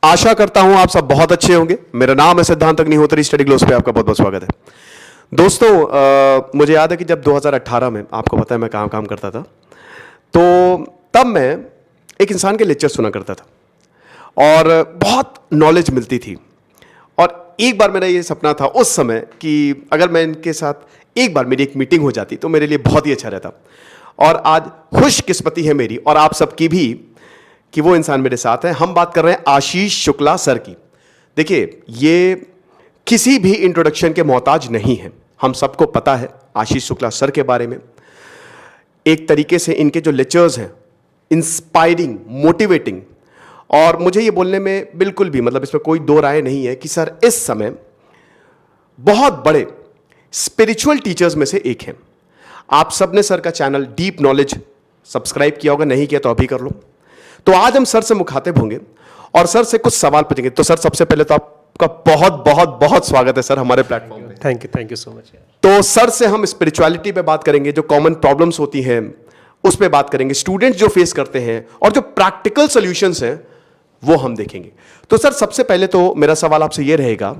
आशा करता हूं आप सब बहुत अच्छे होंगे। मेरा नाम है सिद्धांत अग्निहोत्री, स्टडी ग्लोस पे आपका बहुत बहुत स्वागत है। दोस्तों, मुझे याद है कि जब 2018 में, आपको पता है मैं कहाँ काम करता था, तो तब मैं एक इंसान के लेक्चर सुना करता था और बहुत नॉलेज मिलती थी। और एक बार मेरा ये सपना था उस समय कि अगर मैं इनके साथ एक बार मेरी एक मीटिंग हो जाती तो मेरे लिए बहुत ही अच्छा रहता। और आज खुशकिस्मती है मेरी और आप सबकी भी कि वो इंसान मेरे साथ है। हम बात कर रहे हैं आशीष शुक्ला सर की। देखिए, ये किसी भी इंट्रोडक्शन के मोहताज नहीं है, हम सबको पता है आशीष शुक्ला सर के बारे में। एक तरीके से इनके जो लेक्चर्स हैं इंस्पायरिंग, मोटिवेटिंग, और मुझे ये बोलने में बिल्कुल भी मतलब इसमें कोई दो राय नहीं है कि सर इस समय बहुत बड़े स्पिरिचुअल टीचर्स में से एक हैं। आप सबने सर का चैनल डीप नॉलेज सब्सक्राइब किया होगा, नहीं किया तो अभी कर लो। तो आज हम सर से मुखातिब होंगे और सर से कुछ सवाल पूछेंगे। तो सर, सबसे पहले तो आपका बहुत बहुत बहुत स्वागत है सर हमारे प्लेटफॉर्म पे। Thank you so much. तो सर से हम स्पिरिचुअलिटी पे बात करेंगे, जो कॉमन प्रॉब्लम्स होती हैं उस पे बात करेंगे, स्टूडेंट्स जो फेस करते हैं और जो प्रैक्टिकल सॉल्यूशंस हैं वो हम देखेंगे। तो सर, सबसे पहले तो मेरा सवाल आपसे ये रहेगा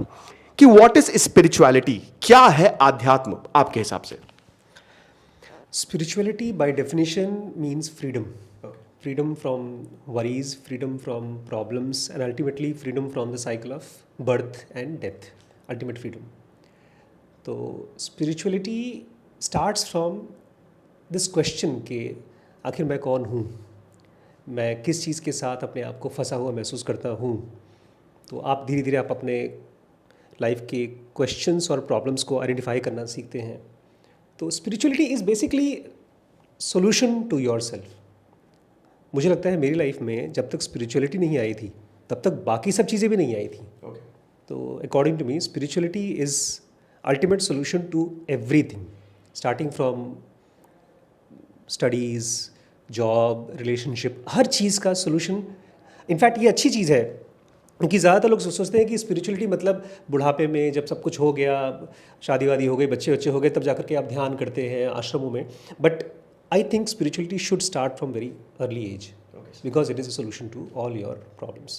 कि व्हाट इज स्पिरिचुअलिटी, क्या है आध्यात्म आपके हिसाब से? Spirituality by definition means freedom, freedom from worries, freedom from problems, and ultimately freedom from the cycle of birth and death, ultimate freedom. तो spirituality starts from this question कि आखिर मैं कौन हूँ, मैं किस चीज़ के साथ अपने आप को फंसा हुआ महसूस करता हूँ। तो आप धीरे धीरे आप अपने लाइफ के क्वेश्चंस और प्रॉब्लम्स को आइडेंटिफाई करना सीखते हैं। तो spirituality is basically solution to yourself. मुझे लगता है मेरी लाइफ में जब तक स्पिरिचुअलिटी नहीं आई थी तब तक बाकी सब चीज़ें भी नहीं आई थी। तो according to me spirituality is ultimate solution to everything, starting from studies, job, relationship, हर चीज़ का सोल्यूशन। इनफैक्ट ये अच्छी चीज़ है क्योंकि ज़्यादातर लोग सोचते हैं कि स्पिरिचुअलिटी मतलब बुढ़ापे में जब सब कुछ हो गया, शादी वादी हो गई, बच्चे बच्चे हो गए, तब जाकर के आप ध्यान करते हैं आश्रमों में। But I think spirituality should start from very early age, because it is a solution to all your problems.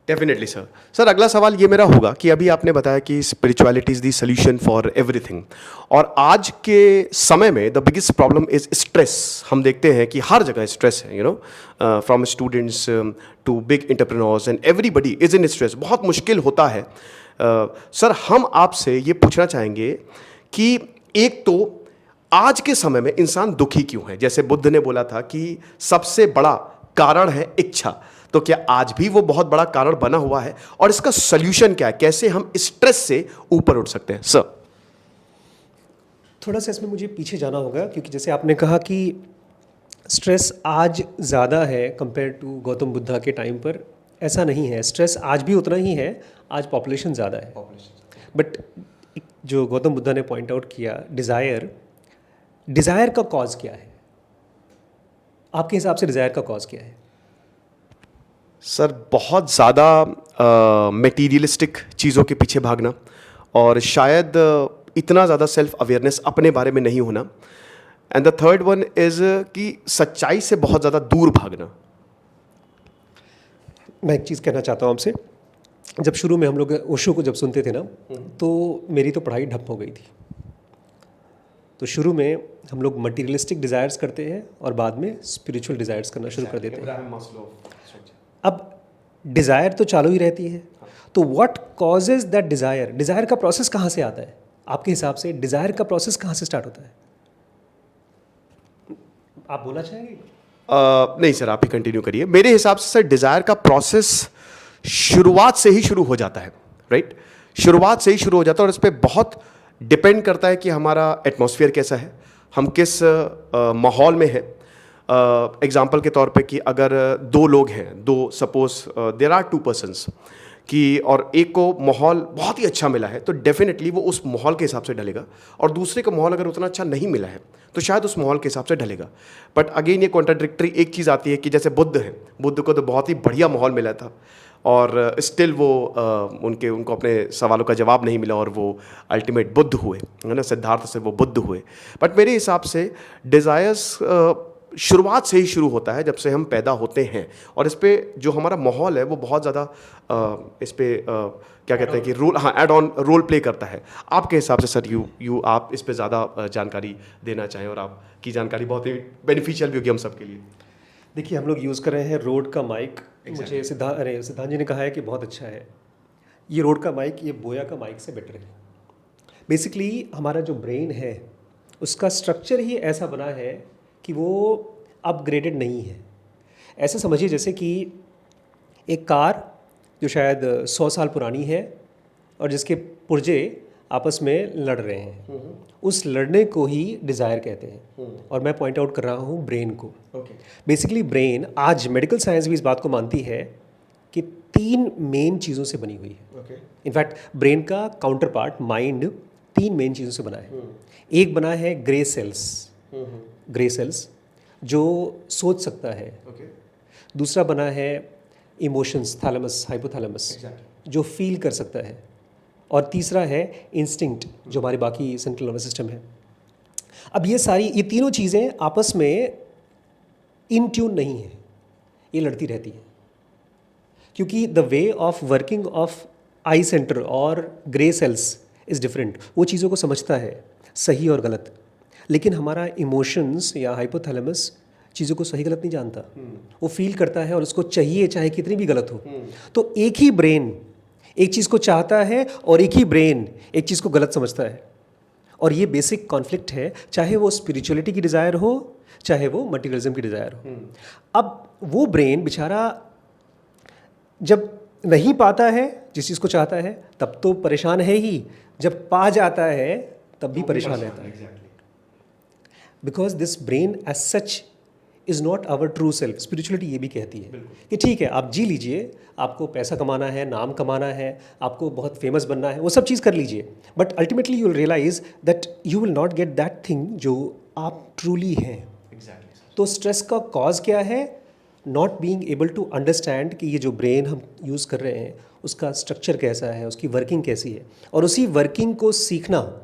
Definitely sir. Sir, अगला सवाल ये मेरा होगा कि अभी आपने बताया कि spirituality is the solution for everything, और आज के समय में the biggest problem is stress. हम देखते हैं कि हर जगह स्ट्रेस है, from students to big entrepreneurs and everybody is in stress. बहुत मुश्किल होता है। सर, हम आपसे ये पूछना चाहेंगे कि एक तो आज के समय में इंसान दुखी क्यों है? जैसे बुद्ध ने बोला था कि सबसे बड़ा कारण है इच्छा, तो क्या आज भी वो बहुत बड़ा कारण बना हुआ है? और इसका सॉल्यूशन क्या है? कैसे हम स्ट्रेस से ऊपर उठ सकते हैं? सर, थोड़ा सा इसमें मुझे पीछे जाना होगा क्योंकि जैसे आपने कहा कि स्ट्रेस आज ज़्यादा है कंपेयर टू गौतम बुद्धा के टाइम पर। ऐसा नहीं है, स्ट्रेस आज भी उतना ही है, आज पॉपुलेशन ज़्यादा है। बट जो गौतम बुद्धा ने पॉइंट आउट किया, डिज़ायर का कॉज क्या है? आपके हिसाब से डिज़ायर का कॉज क्या है? सर, बहुत ज़्यादा मटेरियलिस्टिक चीज़ों के पीछे भागना, और शायद इतना ज़्यादा सेल्फ अवेयरनेस अपने बारे में नहीं होना। And the third one is कि सच्चाई से बहुत ज़्यादा दूर भागना। मैं एक चीज़ कहना चाहता हूँ आपसे। जब शुरू में हम लोग ओशो को जब सुनते थे ना, तो मेरी तो पढ़ाई ठप हो गई थी। तो शुरू में हम लोग मटीरियलिस्टिक डिज़ायर्स करते हैं और बाद में स्पिरिचुअल डिज़ायर्स करना शुरू कर देते हैं। अब डिज़ायर तो चालू ही रहती है, तो what causes that desire? Desire का प्रोसेस कहाँ से आता है आपके हिसाब से? डिज़ायर का प्रोसेस कहाँ से स्टार्ट होता है? आप बोलना चाहेंगे? नहीं सर, आप ही कंटिन्यू करिए। मेरे हिसाब से सर, डिज़ायर का प्रोसेस शुरुआत से ही शुरू हो जाता है, राइट? शुरुआत से ही शुरू हो जाता है और इस पर बहुत डिपेंड करता है कि हमारा एटमॉस्फेयर कैसा है, हम किस माहौल में हैं। एग्जाम्पल के तौर पे कि अगर दो लोग हैं, दो suppose there are two persons कि, और एक को माहौल बहुत ही अच्छा मिला है तो डेफिनेटली वो उस माहौल के हिसाब से ढलेगा, और दूसरे को माहौल अगर उतना अच्छा नहीं मिला है तो शायद उस माहौल के हिसाब से ढलेगा। बट अगेन ये कॉन्ट्राडिक्टरी एक चीज़ आती है कि जैसे बुद्ध है, बुद्ध को तो बहुत ही बढ़िया माहौल मिला था और स्टिल वो उनको अपने सवालों का जवाब नहीं मिला और वो अल्टीमेट बुद्ध हुए, है ना, सिद्धार्थ से वो बुद्ध हुए। बट मेरे हिसाब से डिज़ायर्स शुरुआत से ही शुरू होता है, जब से हम पैदा होते हैं। और इस पे जो हमारा माहौल है वो बहुत ज़्यादा इस पे क्या कहते हैं कि रोल, हाँ, एड ऑन रोल प्ले करता है। आपके हिसाब से सर आप इस पे ज़्यादा जानकारी देना चाहें, और आपकी जानकारी बहुत ही बेनिफिशियल भी होगी हम सब के लिए। देखिए, हम लोग यूज़ कर रहे हैं रोड का माइक। मुझे सिद्धांत जी ने कहा है कि बहुत अच्छा है ये रोड का माइक, ये बोया का माइक से बेटर है। बेसिकली हमारा जो ब्रेन है उसका स्ट्रक्चर ही ऐसा बना है कि वो अपग्रेडेड नहीं है। ऐसे समझिए जैसे कि एक कार जो शायद 100 साल पुरानी है और जिसके पुर्जे आपस में लड़ रहे हैं, उस लड़ने को ही डिज़ायर कहते हैं। और मैं पॉइंट आउट कर रहा हूँ ब्रेन को। बेसिकली ब्रेन, आज मेडिकल साइंस भी इस बात को मानती है कि 3 मेन चीज़ों से बनी हुई है। इनफैक्ट ब्रेन का काउंटर पार्ट माइंड 3 मेन चीज़ों से बना है। एक बना है ग्रे सेल्स जो सोच सकता है। दूसरा बना है इमोशंस, थैलेमस, हाइपोथैलेमस, जो फील कर सकता है। और तीसरा है इंस्टिंक्ट, जो हमारे बाकी सेंट्रल नर्वस सिस्टम है। अब ये तीनों चीज़ें आपस में इन ट्यून नहीं है, ये लड़ती रहती है। क्योंकि the way of working of I centre और ग्रे सेल्स इज़ डिफरेंट। वो चीज़ों को समझता है सही और गलत, लेकिन हमारा इमोशंस या हाइपोथैलेमस चीज़ों को सही गलत नहीं जानता। वो फील करता है और उसको चाहिए, चाहे कितनी भी गलत हो। तो एक ही ब्रेन एक चीज़ को चाहता है और एक ही ब्रेन एक चीज़ को गलत समझता है। और ये बेसिक कॉन्फ्लिक्ट है, चाहे वो स्पिरिचुअलिटी की डिज़ायर हो, चाहे वो मटेरियलिज्म की डिज़ायर हो। अब वो ब्रेन बेचारा जब नहीं पाता है जिस चीज़ को चाहता है तब तो परेशान है ही, जब पा जाता है तब भी परेशान रहता है। Because this brain as such is not our true self. Spirituality ये भी कहती है कि ठीक है, आप जी लीजिए, आपको पैसा कमाना है, नाम कमाना है, आपको बहुत फेमस बनना है, वो सब चीज़ कर लीजिए, but ultimately you will realize that you will not get that thing जो आप ट्रूली हैं। तो स्ट्रेस का कॉज क्या है? Not being able to understand कि ये जो ब्रेन हम यूज़ कर रहे हैं उसका स्ट्रक्चर कैसा है, उसकी वर्किंग कैसी है, और उसी वर्किंग को सीखना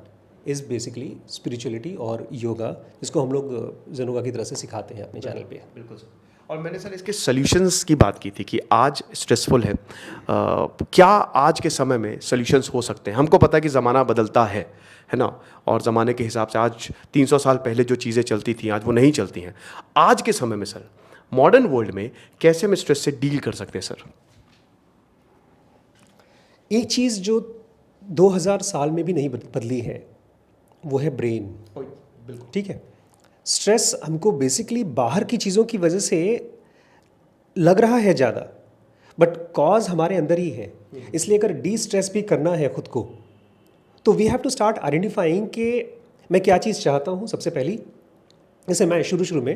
इज़ बेसिकली स्पिरिचुअलिटी और योगा, जिसको हम लोग ज़ेनोगा की तरह से सिखाते हैं अपने चैनल पे। बिल्कुल सर। और मैंने सर इसके सॉल्यूशंस की बात की थी कि आज स्ट्रेसफुल है, क्या आज के समय में सॉल्यूशंस हो सकते हैं? हमको पता है कि ज़माना बदलता है ना, और ज़माने के हिसाब से आज 300 साल पहले जो चीज़ें चलती थी आज वो नहीं चलती हैं। आज के समय में सर, मॉडर्न वर्ल्ड में कैसे हम स्ट्रेस से डील कर सकते हैं सर? एक चीज़ जो 2000 साल में भी नहीं बदली है वो है ब्रेन। ठीक है, स्ट्रेस हमको बेसिकली बाहर की चीज़ों की वजह से लग रहा है ज़्यादा, बट कॉज हमारे अंदर ही है। इसलिए अगर डी स्ट्रेस भी करना है खुद को, तो we have to start identifying कि मैं क्या चीज़ चाहता हूँ। सबसे पहली, जैसे मैं शुरू में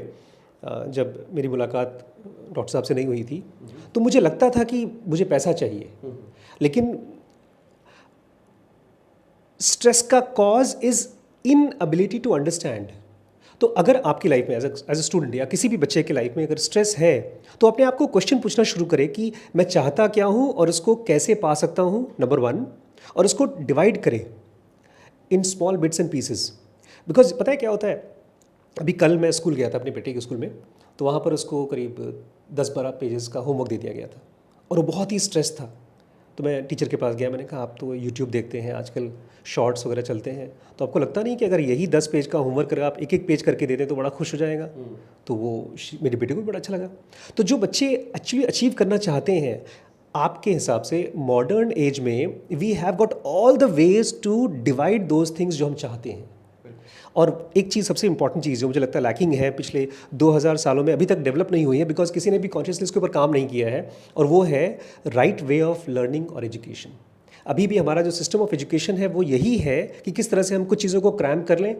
जब मेरी मुलाकात डॉक्टर साहब से नहीं हुई थी, तो मुझे लगता था कि मुझे पैसा चाहिए, लेकिन स्ट्रेस का cause is inability to understand. तो अगर आपकी लाइफ में एज ए स्टूडेंट या किसी भी बच्चे की लाइफ में अगर स्ट्रेस है, तो अपने आप को क्वेश्चन पूछना शुरू करें कि मैं चाहता क्या हूँ और उसको कैसे पा सकता हूँ, नंबर 1, और उसको डिवाइड करें in small bits and pieces. Because पता है क्या होता है, अभी कल मैं स्कूल गया था अपने बेटे के स्कूल में, तो वहाँ पर उसको करीब 10-12 पेजेस का होमवर्क दे दिया गया था और वो बहुत ही स्ट्रेस था। तो मैं टीचर के पास गया, मैंने कहा आप तो यूट्यूब देखते हैं, आजकल शॉर्ट्स वगैरह चलते हैं, तो आपको लगता नहीं कि अगर यही 10 पेज का होमवर्क अगर आप एक पेज करके दे दें तो बड़ा खुश हो जाएगा? तो वो मेरे बेटे को भी बड़ा अच्छा लगा। तो जो बच्चे एक्चुअली अचीव करना चाहते हैं, आपके हिसाब से मॉडर्न एज में we have got all the ways to divide those things जो हम चाहते हैं। और एक चीज़ सबसे इंपॉर्टेंट चीज़ जो मुझे लगता है लैकिंग है, पिछले 2000 सालों में अभी तक डेवलप नहीं हुई है, बिकॉज किसी ने भी कॉन्शियसली इसके ऊपर काम नहीं किया है, और वो है राइट वे ऑफ लर्निंग और एजुकेशन। अभी भी हमारा जो सिस्टम ऑफ एजुकेशन है वो यही है कि किस तरह से हम कुछ चीज़ों को क्रैम कर लें,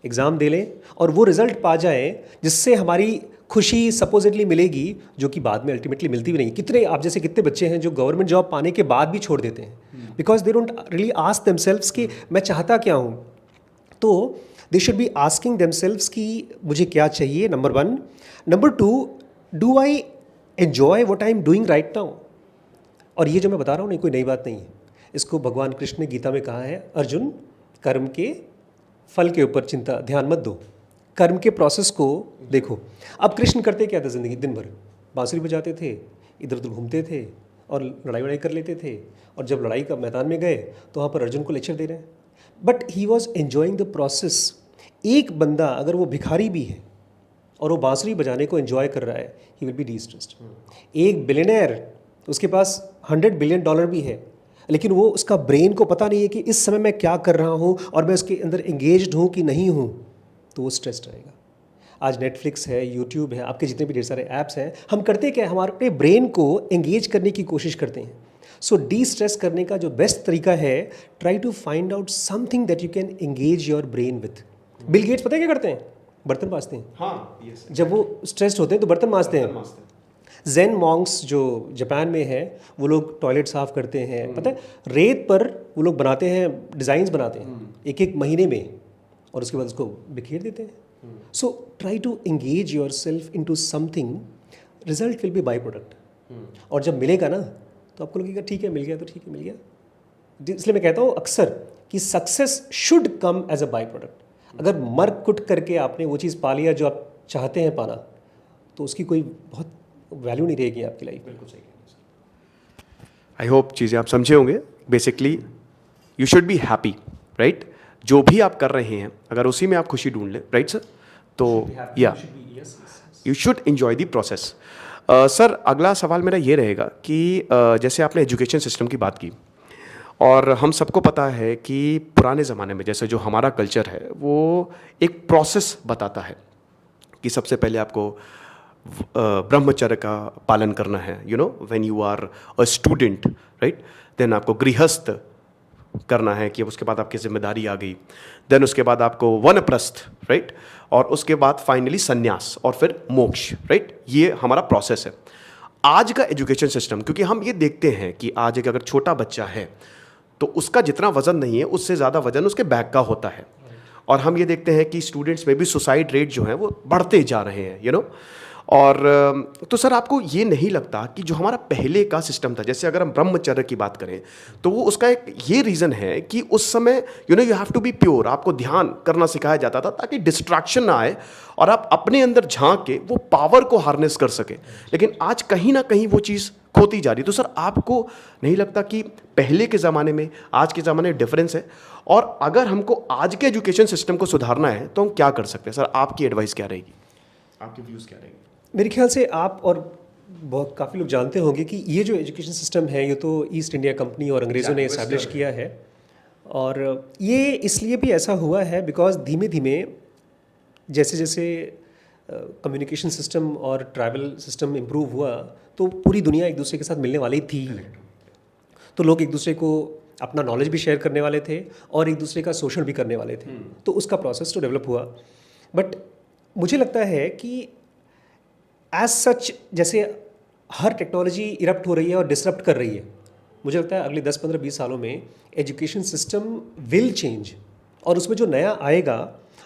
एग्ज़ाम दे लें और वो रिजल्ट पा जाएं जिससे हमारी खुशी सपोजिटली मिलेगी, जो कि बाद में अल्टीमेटली मिलती भी नहीं। कितने बच्चे हैं जो गवर्नमेंट जॉब पाने के बाद भी छोड़ देते हैं, because they don't really ask themselves कि मैं चाहता क्या हूँ। तो they should be asking themselves कि मुझे क्या चाहिए, number 1। Number 2, do I enjoy what I am doing right now. और ये जो मैं बता रहा हूँ नहीं कोई नई बात नहीं है, इसको भगवान कृष्ण ने गीता में कहा है, अर्जुन कर्म के फल के ऊपर चिंता ध्यान मत दो, कर्म के प्रोसेस को देखो। अब कृष्ण करते क्या था ज़िंदगी, दिन भर बांसुरी बजाते थे, इधर उधर घूमते थे और लड़ाई वड़ाई कर लेते थे, और जब लड़ाई का मैदान में गए तो वहाँ पर अर्जुन को लेक्चर दे रहे हैं, but he was enjoying the process. एक बंदा अगर वो भिखारी भी है और वो बांसुरी बजाने को एंजॉय कर रहा है, he will be D stressed. एक बिलियनर, उसके पास $100 बिलियन भी है, लेकिन वो उसका ब्रेन को पता नहीं है कि इस समय मैं क्या कर रहा हूँ और मैं उसके अंदर एंगेज्ड हूँ कि नहीं हूँ, तो वो स्ट्रेस्ड रहेगा। आज नेटफ्लिक्स है, यूट्यूब है, आपके जितने भी ढेर सारे ऐप्स हैं, हम करते क्या है, हमारे अपने ब्रेन को एंगेज करने की कोशिश करते हैं। सो डी स्ट्रेस करने का जो बेस्ट तरीका है, try to find out something that you can engage your brain with. Bill Gates पता है क्या करते हैं? बर्तन मांजते हैं। हाँ, yes, जब वो स्ट्रेस्ड होते हैं तो बर्तन मांजते हैं। ज़ेन मॉन्क्स जो जापान में है, वो लोग टॉयलेट साफ़ करते हैं, पता है, रेत पर वो लोग बनाते हैं, डिज़ाइंस बनाते हैं एक एक महीने में, और उसके बाद उसको बिखेर देते हैं। So try to engage yourself into something, result will be byproduct. और जब मिलेगा ना तो आपको लगेगा ठीक है, मिल गया तो ठीक है, मिल गया। इसलिए मैं कहता हूँ अक्सर कि success should come as a byproduct. अगर मर कुट करके आपने वो चीज़ पा लिया जो आप चाहते हैं पाना, तो उसकी कोई बहुत वैल्यू नहीं रहेगी आपकी लाइफ। बिल्कुल सही। आई होप चीज़ें आप समझे होंगे। Basically you should be happy, right? जो भी आप कर रहे हैं अगर उसी में आप खुशी ढूंढ लें, राइट सर, तो या you should enjoy the process. Sir, अगला सवाल मेरा ये रहेगा कि जैसे आपने एजुकेशन सिस्टम की बात की, और हम सबको पता है कि पुराने ज़माने में जैसे जो हमारा कल्चर है वो एक प्रोसेस बताता है कि सबसे पहले आपको ब्रह्मचर्य का पालन करना है, you know, when you are a student, right, then आपको गृहस्थ करना है कि उसके बाद आपकी जिम्मेदारी आ गई, देन उसके बाद आपको वनप्रस्थ, राइट, और उसके बाद फाइनली संन्यास और फिर मोक्ष, राइट। ये हमारा प्रोसेस है। आज का एजुकेशन सिस्टम, क्योंकि हम ये देखते हैं कि आज एक अगर छोटा बच्चा है तो उसका जितना वजन नहीं है उससे ज़्यादा वजन उसके बैग का होता है, और हम ये देखते हैं कि स्टूडेंट्स में भी सुसाइड रेट जो है वो बढ़ते जा रहे हैं, यू नो। और तो सर, आपको ये नहीं लगता कि जो हमारा पहले का सिस्टम था, जैसे अगर हम ब्रह्मचर्य की बात करें तो वो उसका एक ये रीज़न है कि उस समय you have to be pure, आपको ध्यान करना सिखाया जाता था ताकि डिस्ट्रैक्शन ना आए और आप अपने अंदर झांक के वो पावर को हार्नेस कर सके। लेकिन आज कहीं ना कहीं वो चीज़ खोती जा रही। तो सर, आपको नहीं लगता कि पहले के ज़माने में आज के ज़माने में डिफरेंस है, और अगर हमको आज के एजुकेशन सिस्टम को सुधारना है तो हम क्या कर सकते हैं? सर, आपकी एडवाइस क्या रहेगी, आपके व्यूज़ क्या रहेंगे? मेरे ख्याल से आप और बहुत काफ़ी लोग जानते होंगे कि ये जो एजुकेशन सिस्टम है, ये तो ईस्ट इंडिया कंपनी और अंग्रेज़ों ने इस्टेब्लिश किया है, और ये इसलिए भी ऐसा हुआ है बिकॉज धीमे धीमे जैसे जैसे कम्युनिकेशन सिस्टम और ट्रैवल सिस्टम इम्प्रूव हुआ, तो पूरी दुनिया एक दूसरे के साथ मिलने वाली थी, तो लोग एक दूसरे को अपना नॉलेज भी शेयर करने वाले थे और एक दूसरे का शोषण भी करने वाले थे, तो उसका प्रोसेस तो डेवलप हुआ। बट मुझे लगता है कि एज सच जैसे हर टेक्नोलॉजी इरप्ट हो रही है और डिसरप्ट कर रही है, मुझे लगता है अगले 10, 15, 20 सालों में एजुकेशन सिस्टम विल चेंज, और उसमें जो नया आएगा,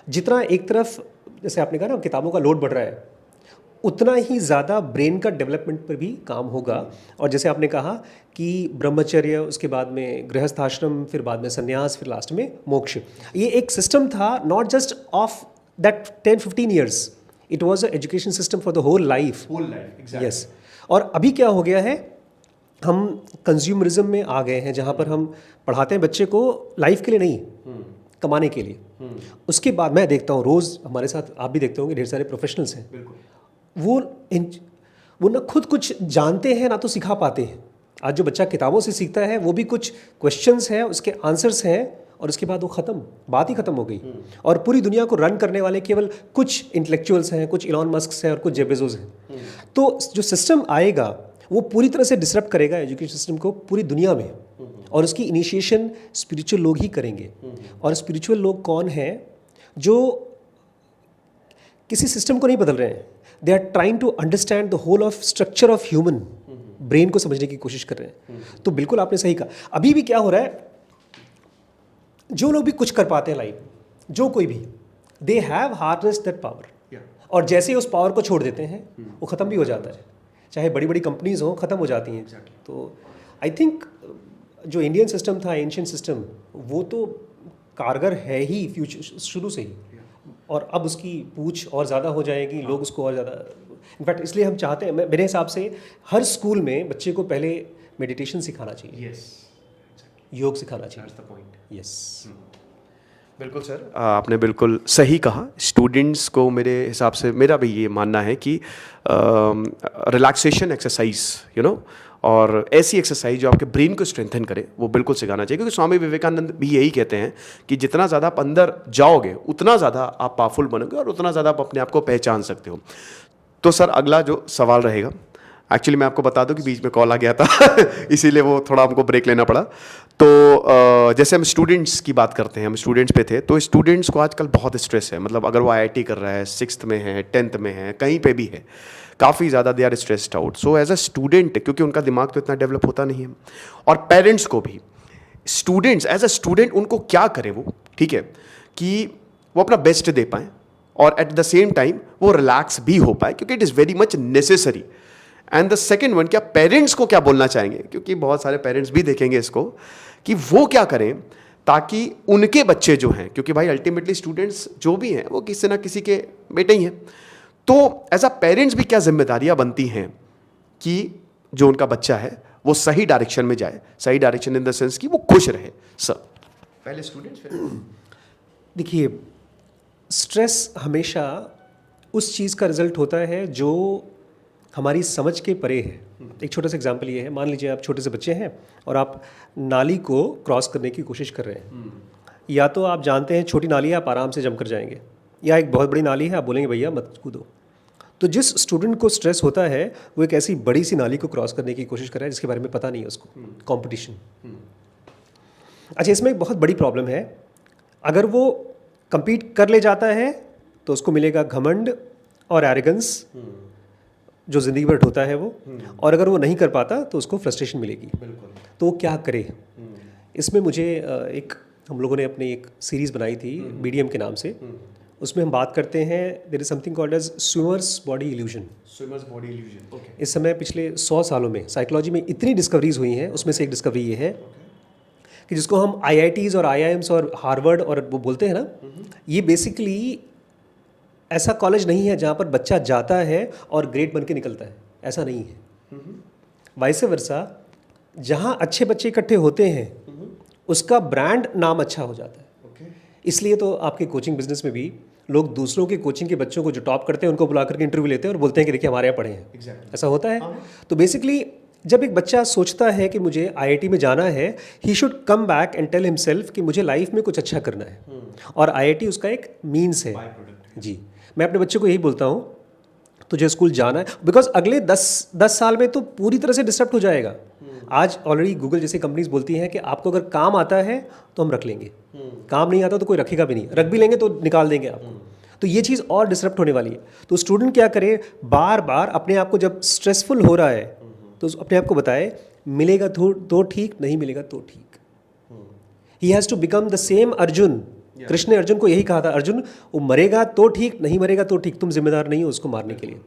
जितना एक तरफ जैसे आपने कहा ना किताबों का लोड बढ़ रहा है, उतना ही ज़्यादा ब्रेन का डेवलपमेंट पर भी काम होगा। और जैसे आपने कहा कि ब्रह्मचर्य, उसके बाद में गृहस्थाश्रम, फिर बाद में संन्यास, फिर लास्ट में मोक्ष, ये एक सिस्टम था not just of that 10-15 years, it was a education system for the whole life. Yes. और अभी क्या हो गया है, हम कंज्यूमरिज्म में आ गए हैं, जहाँ पर हम पढ़ाते हैं बच्चे को लाइफ के लिए नहीं, कमाने के लिए। उसके बाद मैं देखता हूँ रोज़, हमारे साथ आप भी देखते होंगे, ढेर सारे प्रोफेशनल्स हैं, वो ना खुद कुछ जानते हैं ना तो सिखा पाते हैं। आज जो बच्चा किताबों से सीखता है वो भी कुछ क्वेश्चंस हैं, उसके आंसर्स हैं, और उसके बाद वो ख़त्म, बात ही ख़त्म हो गई। और पूरी दुनिया को रन करने वाले केवल कुछ इंटेलेक्चुअल्स हैं, कुछ इलॉन मस्क हैं और कुछ जेफ बेजोस हैं। तो जो सिस्टम आएगा वो पूरी तरह से डिसरप्ट करेगा एजुकेशन सिस्टम को पूरी दुनिया में, और उसकी इनिशिएशन स्पिरिचुअल लोग ही करेंगे। और स्पिरिचुअल लोग कौन हैं? जो किसी सिस्टम को नहीं बदल रहे हैं, they are trying to understand the whole of structure of human brain को समझने की कोशिश कर रहे हैं। तो बिल्कुल आपने सही कहा। अभी भी क्या हो रहा है, जो लोग भी कुछ कर पाते हैं लाइफ, जो कोई भी, they have harnessed that power, और जैसे ही उस पावर को छोड़ देते हैं वो ख़त्म भी हो जाता है। चाहे बड़ी बड़ी कंपनीज हों, ख़त्म हो जाती हैं। तो आई थिंक जो इंडियन सिस्टम था, एंशिएंट सिस्टम, वो तो कारगर है ही फ्यूचर शुरू से ही, और अब उसकी पूछ और ज़्यादा हो जाएगी, लोग उसको और ज़्यादा, इनफैक्ट इसलिए हम चाहते हैं, मेरे हिसाब से हर स्कूल में बच्चे को पहले मेडिटेशन सिखाना चाहिए, योग सिखाना चाहिए। यस, बिल्कुल सर, आपने बिल्कुल सही कहा। स्टूडेंट्स को मेरे हिसाब से, मेरा भी ये मानना है कि रिलैक्सेशन एक्सरसाइज और ऐसी एक्सरसाइज जो आपके ब्रेन को स्ट्रेंथन करे, वो बिल्कुल सिखाना चाहिए, क्योंकि स्वामी विवेकानंद भी यही कहते हैं कि जितना ज़्यादा आप अंदर जाओगे उतना ज़्यादा आप पावरफुल बनोगे और उतना ज़्यादा आप अपने आप को पहचान सकते हो। तो सर अगला जो सवाल रहेगा, एक्चुअली मैं आपको बता दूं कि बीच में कॉल आ गया था इसीलिए वो थोड़ा हमको ब्रेक लेना पड़ा। तो जैसे हम स्टूडेंट्स की बात करते हैं, हम स्टूडेंट्स पे थे, तो स्टूडेंट्स को आजकल बहुत स्ट्रेस है। मतलब अगर वो IIT कर रहा है, 6th में है, 10th में है, कहीं पे भी है, काफ़ी ज़्यादा they are stressed out. So as a student, क्योंकि उनका दिमाग तो इतना डेवलप होता नहीं है, और पेरेंट्स को भी, स्टूडेंट्स एज अ स्टूडेंट उनको क्या करें वो, ठीक है, कि वो अपना बेस्ट दे पाएँ और एट द सेम टाइम वो रिलैक्स भी हो पाए, क्योंकि it is very much necessary. And the second one, क्या पेरेंट्स को क्या बोलना चाहेंगे, क्योंकि बहुत सारे पेरेंट्स भी देखेंगे इसको, कि वो क्या करें ताकि उनके बच्चे जो हैं, क्योंकि भाई अल्टीमेटली स्टूडेंट्स जो भी हैं वो किसी ना किसी के बेटे ही हैं, तो एज अ पेरेंट्स भी क्या जिम्मेदारियां बनती हैं कि जो उनका बच्चा है वो सही डायरेक्शन में जाए, सही डायरेक्शन इन द सेंस कि वो खुश रहे। सर पहले स्टूडेंट्स, देखिए, स्ट्रेस हमेशा उस चीज़ का रिजल्ट होता है जो हमारी समझ के परे है। एक छोटा सा एग्जांपल ये है, मान लीजिए आप छोटे से बच्चे हैं और आप नाली को क्रॉस करने की कोशिश कर रहे हैं। या तो आप जानते हैं छोटी नाली है, आप आराम से जंप कर जाएंगे, या एक बहुत बड़ी नाली है, आप बोलेंगे भैया मत कूदो। तो जिस स्टूडेंट को स्ट्रेस होता है वो एक ऐसी बड़ी सी नाली को क्रॉस करने की कोशिश कर रहा है जिसके बारे में पता नहीं है उसको, कॉम्पिटिशन। अच्छा, इसमें एक बहुत बड़ी प्रॉब्लम है, अगर वो compete कर ले जाता है तो उसको मिलेगा घमंड और एरोगेंस, जो ज़िंदगी भर ढोता है वो, और अगर वो नहीं कर पाता तो उसको फ्रस्ट्रेशन मिलेगी। तो वो क्या करे? इसमें मुझे हम लोगों ने अपनी एक सीरीज़ बनाई थी BDM के नाम से, उसमें हम बात करते हैं there is something called as swimmer's body illusion. इस समय पिछले 100 सालों में साइकोलॉजी में इतनी डिस्कवरीज हुई हैं, उसमें से एक डिस्कवरी ये है कि जिसको हम IITs और IIMs और हार्वर्ड और वो बोलते हैं ना, ये बेसिकली ऐसा कॉलेज नहीं है जहाँ पर बच्चा जाता है और ग्रेड बन के निकलता है, ऐसा नहीं है। वाइस वर्सा, जहाँ अच्छे बच्चे इकट्ठे होते हैं उसका ब्रांड नाम अच्छा हो जाता है। इसलिए तो आपके कोचिंग बिजनेस में भी लोग दूसरों के कोचिंग के बच्चों को जो टॉप करते हैं उनको बुला करके इंटरव्यू लेते हैं और बोलते हैं कि देखिए हमारे यहाँ पढ़े हैं। ऐसा होता है। तो बेसिकली जब एक बच्चा सोचता है कि मुझे IIT में जाना है, he should come back and tell himself कि मुझे लाइफ में कुछ अच्छा करना है, और IIT उसका एक मीन्स है। जी, मैं अपने बच्चे को यही बोलता हूँ, तुझे स्कूल जाना है, बिकॉज अगले 10 साल में तो पूरी तरह से डिस्टर्ब हो जाएगा। आज ऑलरेडी गूगल जैसी कंपनीज बोलती हैं कि आपको अगर काम आता है तो हम रख लेंगे, काम नहीं आता तो कोई रखेगा भी नहीं, रख भी लेंगे तो निकाल देंगे आपको। तो ये चीज़ और डिस्टर्ब होने वाली है। तो स्टूडेंट क्या करे, बार बार अपने आप को जब स्ट्रेसफुल हो रहा है तो अपने आप को बताए मिलेगा तो ठीक, नहीं मिलेगा तो ठीक। He has to become the same Arjun. Krishna ने अर्जुन को यही कहा था, अर्जुन वो मरेगा तो ठीक, नहीं मरेगा तो ठीक, तुम जिम्मेदार नहीं हो उसको मारने के लिए,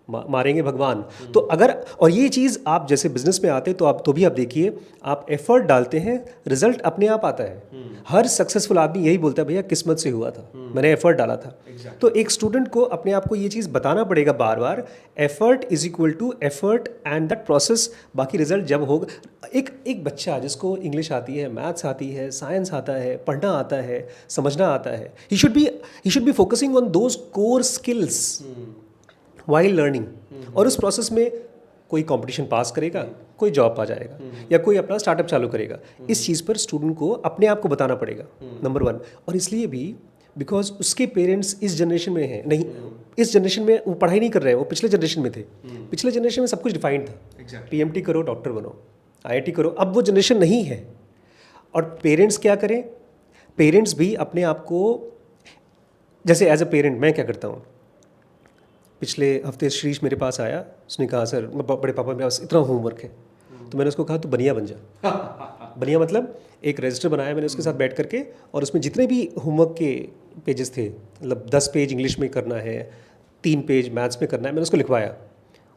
मारेंगे भगवान। तो अगर, और ये चीज़ आप जैसे बिजनेस में आते तो आप तो भी आप देखिए, आप एफर्ट डालते हैं, रिजल्ट अपने आप आता है। हर सक्सेसफुल आदमी यही बोलता है भैया किस्मत से हुआ था, मैंने एफर्ट डाला था। तो एक स्टूडेंट को अपने आप को ये चीज़ बताना पड़ेगा बार बार, effort is equal to effort and that process, बाकी रिजल्ट जब होगा। एक बच्चा जिसको इंग्लिश आती है, मैथ्स आती है, साइंस आता है, पढ़ना आता है, समझना आता है, he should be focusing on those core skills while learning. और उस प्रोसेस में कोई कंपटीशन पास करेगा, कोई जॉब पा जाएगा, या कोई अपना स्टार्टअप चालू करेगा। इस चीज़ पर स्टूडेंट को अपने आप को बताना पड़ेगा, नंबर 1। और इसलिए भी बिकॉज उसके पेरेंट्स इस जनरेशन में हैं, नहीं इस जनरेशन में वो पढ़ाई नहीं कर रहे हैं, वो पिछले जनरेशन में थे। पिछले जनरेशन में सब कुछ डिफाइंड था, PMT करो, डॉक्टर बनो, IIT करो। अब वो जनरेशन नहीं है। और पेरेंट्स क्या करें, पेरेंट्स भी अपने आप को, जैसे एज अ पेरेंट मैं क्या करता हूँ, पिछले हफ्ते श्रीश मेरे पास आया, उसने कहा सर बड़े पापा मेरे पास इतना होमवर्क है। तो मैंने उसको कहा तो बनिया बन जा। बनिया एक रजिस्टर बनाया मैंने उसके साथ बैठ करके, और उसमें जितने भी होमवर्क के पेजेस थे, मतलब 10 पेज इंग्लिश में करना है, 3 पेज मैथ्स में करना है, मैंने उसको लिखवाया।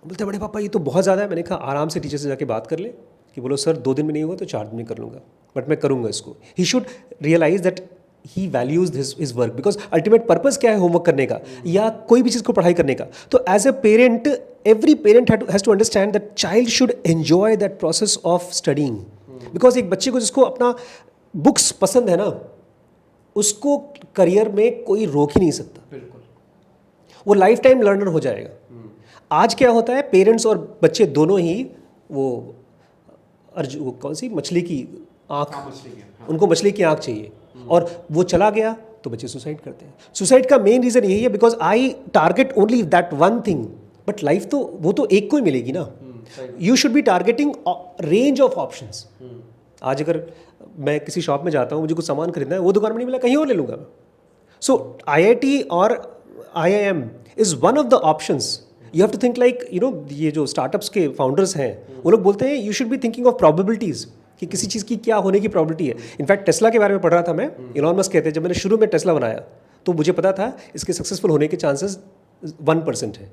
बोलते बड़े पापा ये तो बहुत ज़्यादा है। मैंने कहा आराम से टीचर से जाके बात कर ले कि बोलो सर 2 दिन में नहीं हुआ तो 4 दिन में कर लूँगा, बट मैं करूँगा इसको। He should realize that he values his work, because ultimate purpose क्या है होमवर्क करने का या कोई भी चीज़ को पढ़ाई करने का. तो as a parent, every parent has to understand that child should enjoy that process of studying. Because एक बच्चे को जिसको अपना बुक्स पसंद है ना, उसको करियर में कोई रोक ही नहीं सकता. बिल्कुल. वो लाइफ टाइम लर्नर हो जाएगा. आज क्या होता है, पेरेंट्स और बच्चे दोनों ही वो कौन सी मछली की आँख, उनको मछली की आँख चाहिए, और वो चला गया तो बच्चे सुसाइड करते हैं. सुसाइड का मेन रीज़न यही है, because I target only that one thing, but life तो वो तो एक को ही मिलेगी ना. You should B targeting range of options. आज अगर मैं किसी शॉप में जाता हूँ, मुझे कुछ सामान खरीदना है, वो दुकान में नहीं मिला, कहीं और ले लूँगा. सो IIT और IIM is one of the options. You have to think like, you know, ये जो स्टार्टअप्स के फाउंडर्स हैं, वो लोग बोलते हैं you should be thinking of probabilities, कि किसी चीज़ की क्या होने की प्रोबेबिलिटी है. इनफैक्ट टेस्ला के बारे में पढ़ रहा था मैं. इलॉन मस्क कहते हैं, जब मैंने शुरू में टेस्ला बनाया तो मुझे पता था इसके सक्सेसफुल होने के चांसेस 1% है.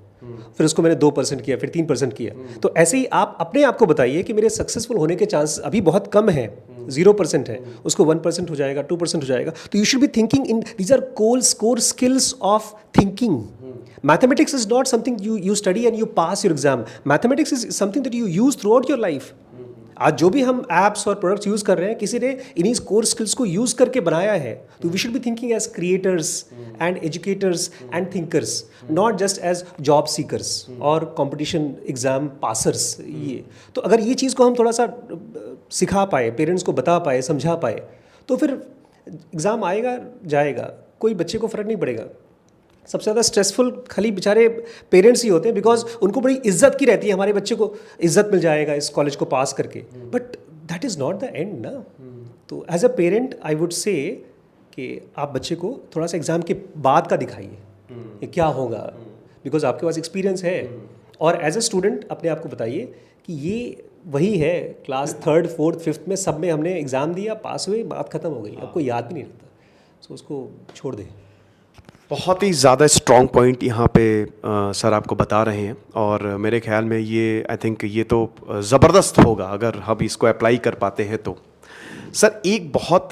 फिर उसको मैंने 2% किया, फिर 3% किया. तो ऐसे ही आप अपने आप को बताइए कि मेरे सक्सेसफुल होने के चांस अभी बहुत कम है, 0% है, उसको 1% हो जाएगा, 2% हो जाएगा. तो you should be thinking in these are core skills of thinking. Mathematics is not something you study and you pass your exam. Mathematics is something that you use throughout your life. आज जो भी हम apps और products use कर रहे हैं, किसी ने इन्हीं कोर स्किल्स को यूज़ करके बनाया है. तो we should be thinking as creators and educators and thinkers, not just as job seekers और कंपटीशन एग्जाम पासर्स. ये तो अगर ये चीज़ को हम थोड़ा सा सिखा पाए, पेरेंट्स को बता पाए, समझा पाए, तो फिर एग्ज़ाम आएगा जाएगा, कोई बच्चे को फ़र्क नहीं पड़ेगा. सबसे ज़्यादा स्ट्रेसफुल खाली बेचारे पेरेंट्स ही होते हैं, बिकॉज उनको बड़ी इज्जत की रहती है, हमारे बच्चे को इज्जत मिल जाएगा इस कॉलेज को पास करके. But that is not the end ना. तो as a parent I would say कि आप बच्चे को थोड़ा सा एग्ज़ाम के बाद का दिखाइए कि क्या होगा, बिकॉज आपके पास एक्सपीरियंस है. और एज अ स्टूडेंट अपने आप को बताइए कि ये वही है, क्लास 3rd 4th 5th में सब में हमने एग्ज़ाम दिया, पास हुए, बात ख़त्म हो गई, अब कोई याद भी नहीं रखता. सो उसको छोड़ दे. बहुत ही ज़्यादा स्ट्रॉन्ग पॉइंट यहाँ पे सर आपको बता रहे हैं, और मेरे ख्याल में ये आई थिंक ये तो ज़बरदस्त होगा अगर हम इसको अप्लाई कर पाते हैं तो. सर एक बहुत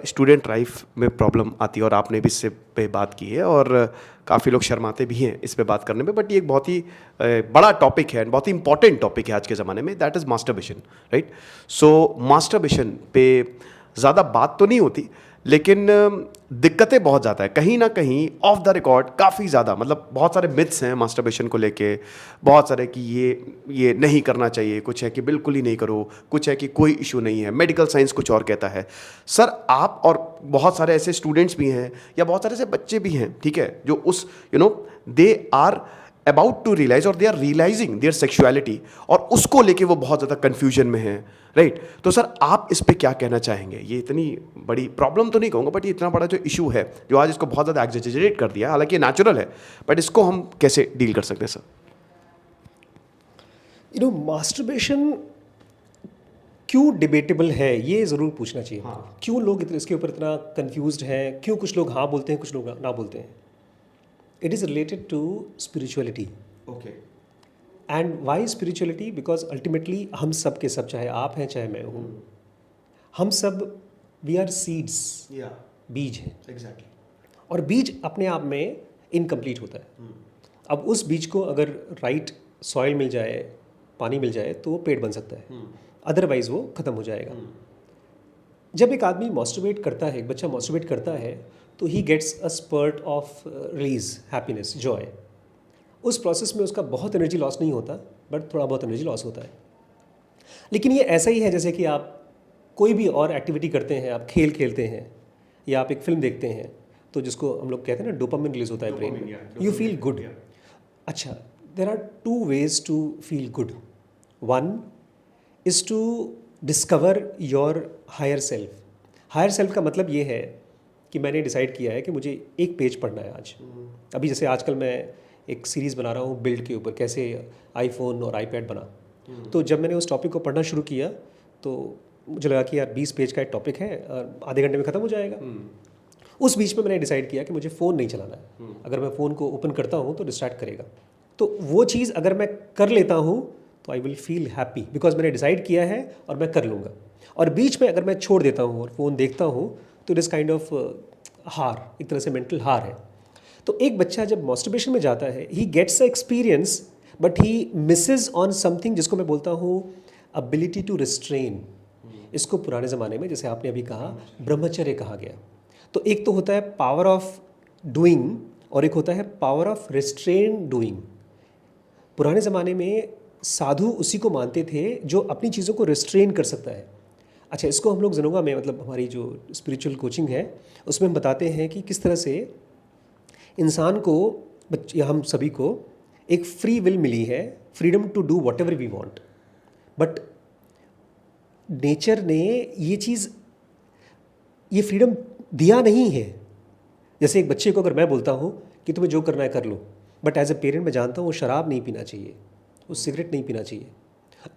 स्टूडेंट लाइफ में प्रॉब्लम आती है, और आपने भी इससे पे बात की है, और काफ़ी लोग शर्माते भी हैं इस पे बात करने में, बट ये एक बहुत ही बड़ा टॉपिक है, बहुत ही इंपॉर्टेंट टॉपिक है आज के ज़माने में. That is masturbation, right. So masturbation पे ज़्यादा बात तो नहीं होती, लेकिन दिक्कतें बहुत ज़्यादा है, कहीं ना कहीं ऑफ द रिकॉर्ड काफ़ी ज़्यादा, मतलब बहुत सारे मिथ्स हैं मास्टरबेशन को लेके. बहुत सारे कि ये नहीं करना चाहिए, कुछ है कि बिल्कुल ही नहीं करो, कुछ है कि कोई इशू नहीं है, मेडिकल साइंस कुछ और कहता है. सर आप और बहुत सारे ऐसे स्टूडेंट्स भी हैं या बहुत सारे ऐसे बच्चे भी हैं, ठीक है, जो उस they are about to realise और they are realising their sexuality, और उसको लेके वो बहुत ज़्यादा कन्फ्यूजन में है, राइट. तो सर आप इस पे क्या कहना चाहेंगे? ये इतनी बड़ी प्रॉब्लम तो नहीं कहूँगा, बट ये इतना बड़ा जो इशू है जो आज इसको बहुत ज़्यादा एग्जैजरेट कर दिया, हालांकि ये नेचुरल है, बट इसको हम कैसे डील कर सकते हैं सर? मास्टरबेशन क्यों डिबेटेबल है, ये ज़रूर पूछना चाहिए. हाँ. क्यों लोग इसके ऊपर इतना कन्फ्यूज्ड हैं, क्यों कुछ लोग हाँ बोलते हैं, कुछ लोग ना बोलते हैं. It is related to spirituality. Okay. And why spirituality? Because ultimately हम सब के सब, चाहे आप हैं चाहे मैं हूँ, हम सब we are seeds. Yeah. बीज हैं. Exactly. और बीज अपने आप में इनकम्प्लीट होता है. अब उस बीज को अगर राइट सॉइल मिल जाए, पानी मिल जाए, तो वो पेड़ बन सकता है. अदरवाइज वो ख़त्म हो जाएगा. जब एक आदमी मास्टरबेट करता है, एक बच्चा मास्टरबेट करता है, तो he gets a spurt of release, happiness, joy. उस प्रोसेस में उसका बहुत एनर्जी लॉस नहीं होता, बट थोड़ा बहुत एनर्जी लॉस होता है. लेकिन ये ऐसा ही है जैसे कि आप कोई भी और एक्टिविटी करते हैं, आप खेल खेलते हैं या आप एक फिल्म देखते हैं, तो जिसको हम लोग कहते हैं ना डोपामिन रिलीज होता है ब्रेन में, यू फील गुड. अच्छा, there are 2 ways to feel good. One is to discover your higher self. Higher self का मतलब ये है कि मैंने डिसाइड किया है कि मुझे एक पेज पढ़ना है आज. अभी जैसे आजकल मैं एक सीरीज़ बना रहा हूँ बिल्ड के ऊपर, कैसे आईफोन और आईपैड बना. तो जब मैंने उस टॉपिक को पढ़ना शुरू किया तो मुझे लगा कि यार 20 पेज का एक टॉपिक है और आधे घंटे में ख़त्म हो जाएगा. उस बीच में मैंने डिसाइड किया कि मुझे फ़ोन नहीं चलाना है. अगर मैं फ़ोन को ओपन करता हूँ तो डिस्ट्रैक्ट करेगा. तो वो चीज़ अगर मैं कर लेता हूँ तो I will feel happy, because मैंने डिसाइड किया है और मैं कर लूँगा. और बीच में अगर मैं छोड़ देता हूँ और फ़ोन देखता हूँ तो इट इज़ काइंड ऑफ हार, एक तरह से मेंटल हार है। तो एक बच्चा जब मॉस्टरबेशन में जाता है, he gets a experience but he misses on something जिसको मैं बोलता हूँ एबिलिटी टू रिस्ट्रेन। इसको पुराने ज़माने में, जैसे आपने अभी कहा, ब्रह्मचर्य कहा गया। तो एक तो होता है पावर ऑफ डूइंग और एक होता है पावर ऑफ रिस्ट्रेन डूइंग। पुराने ज़माने में साधु उसी को मानते थे जो अपनी चीज़ों को रिस्ट्रेन कर सकता है। अच्छा, इसको हम लोग जनोगा में, मतलब हमारी जो स्पिरिचुअल कोचिंग है उसमें हम बताते हैं कि किस तरह से इंसान को या हम सभी को एक फ्री विल मिली है, freedom to do whatever we want. But nature ने ये फ्रीडम दिया नहीं है। जैसे एक बच्चे को अगर मैं बोलता हूँ कि तुम्हें जो करना है कर लो, बट एज ए पेरेंट मैं जानता हूँ वो शराब नहीं पीना चाहिए, वो सिगरेट नहीं पीना चाहिए।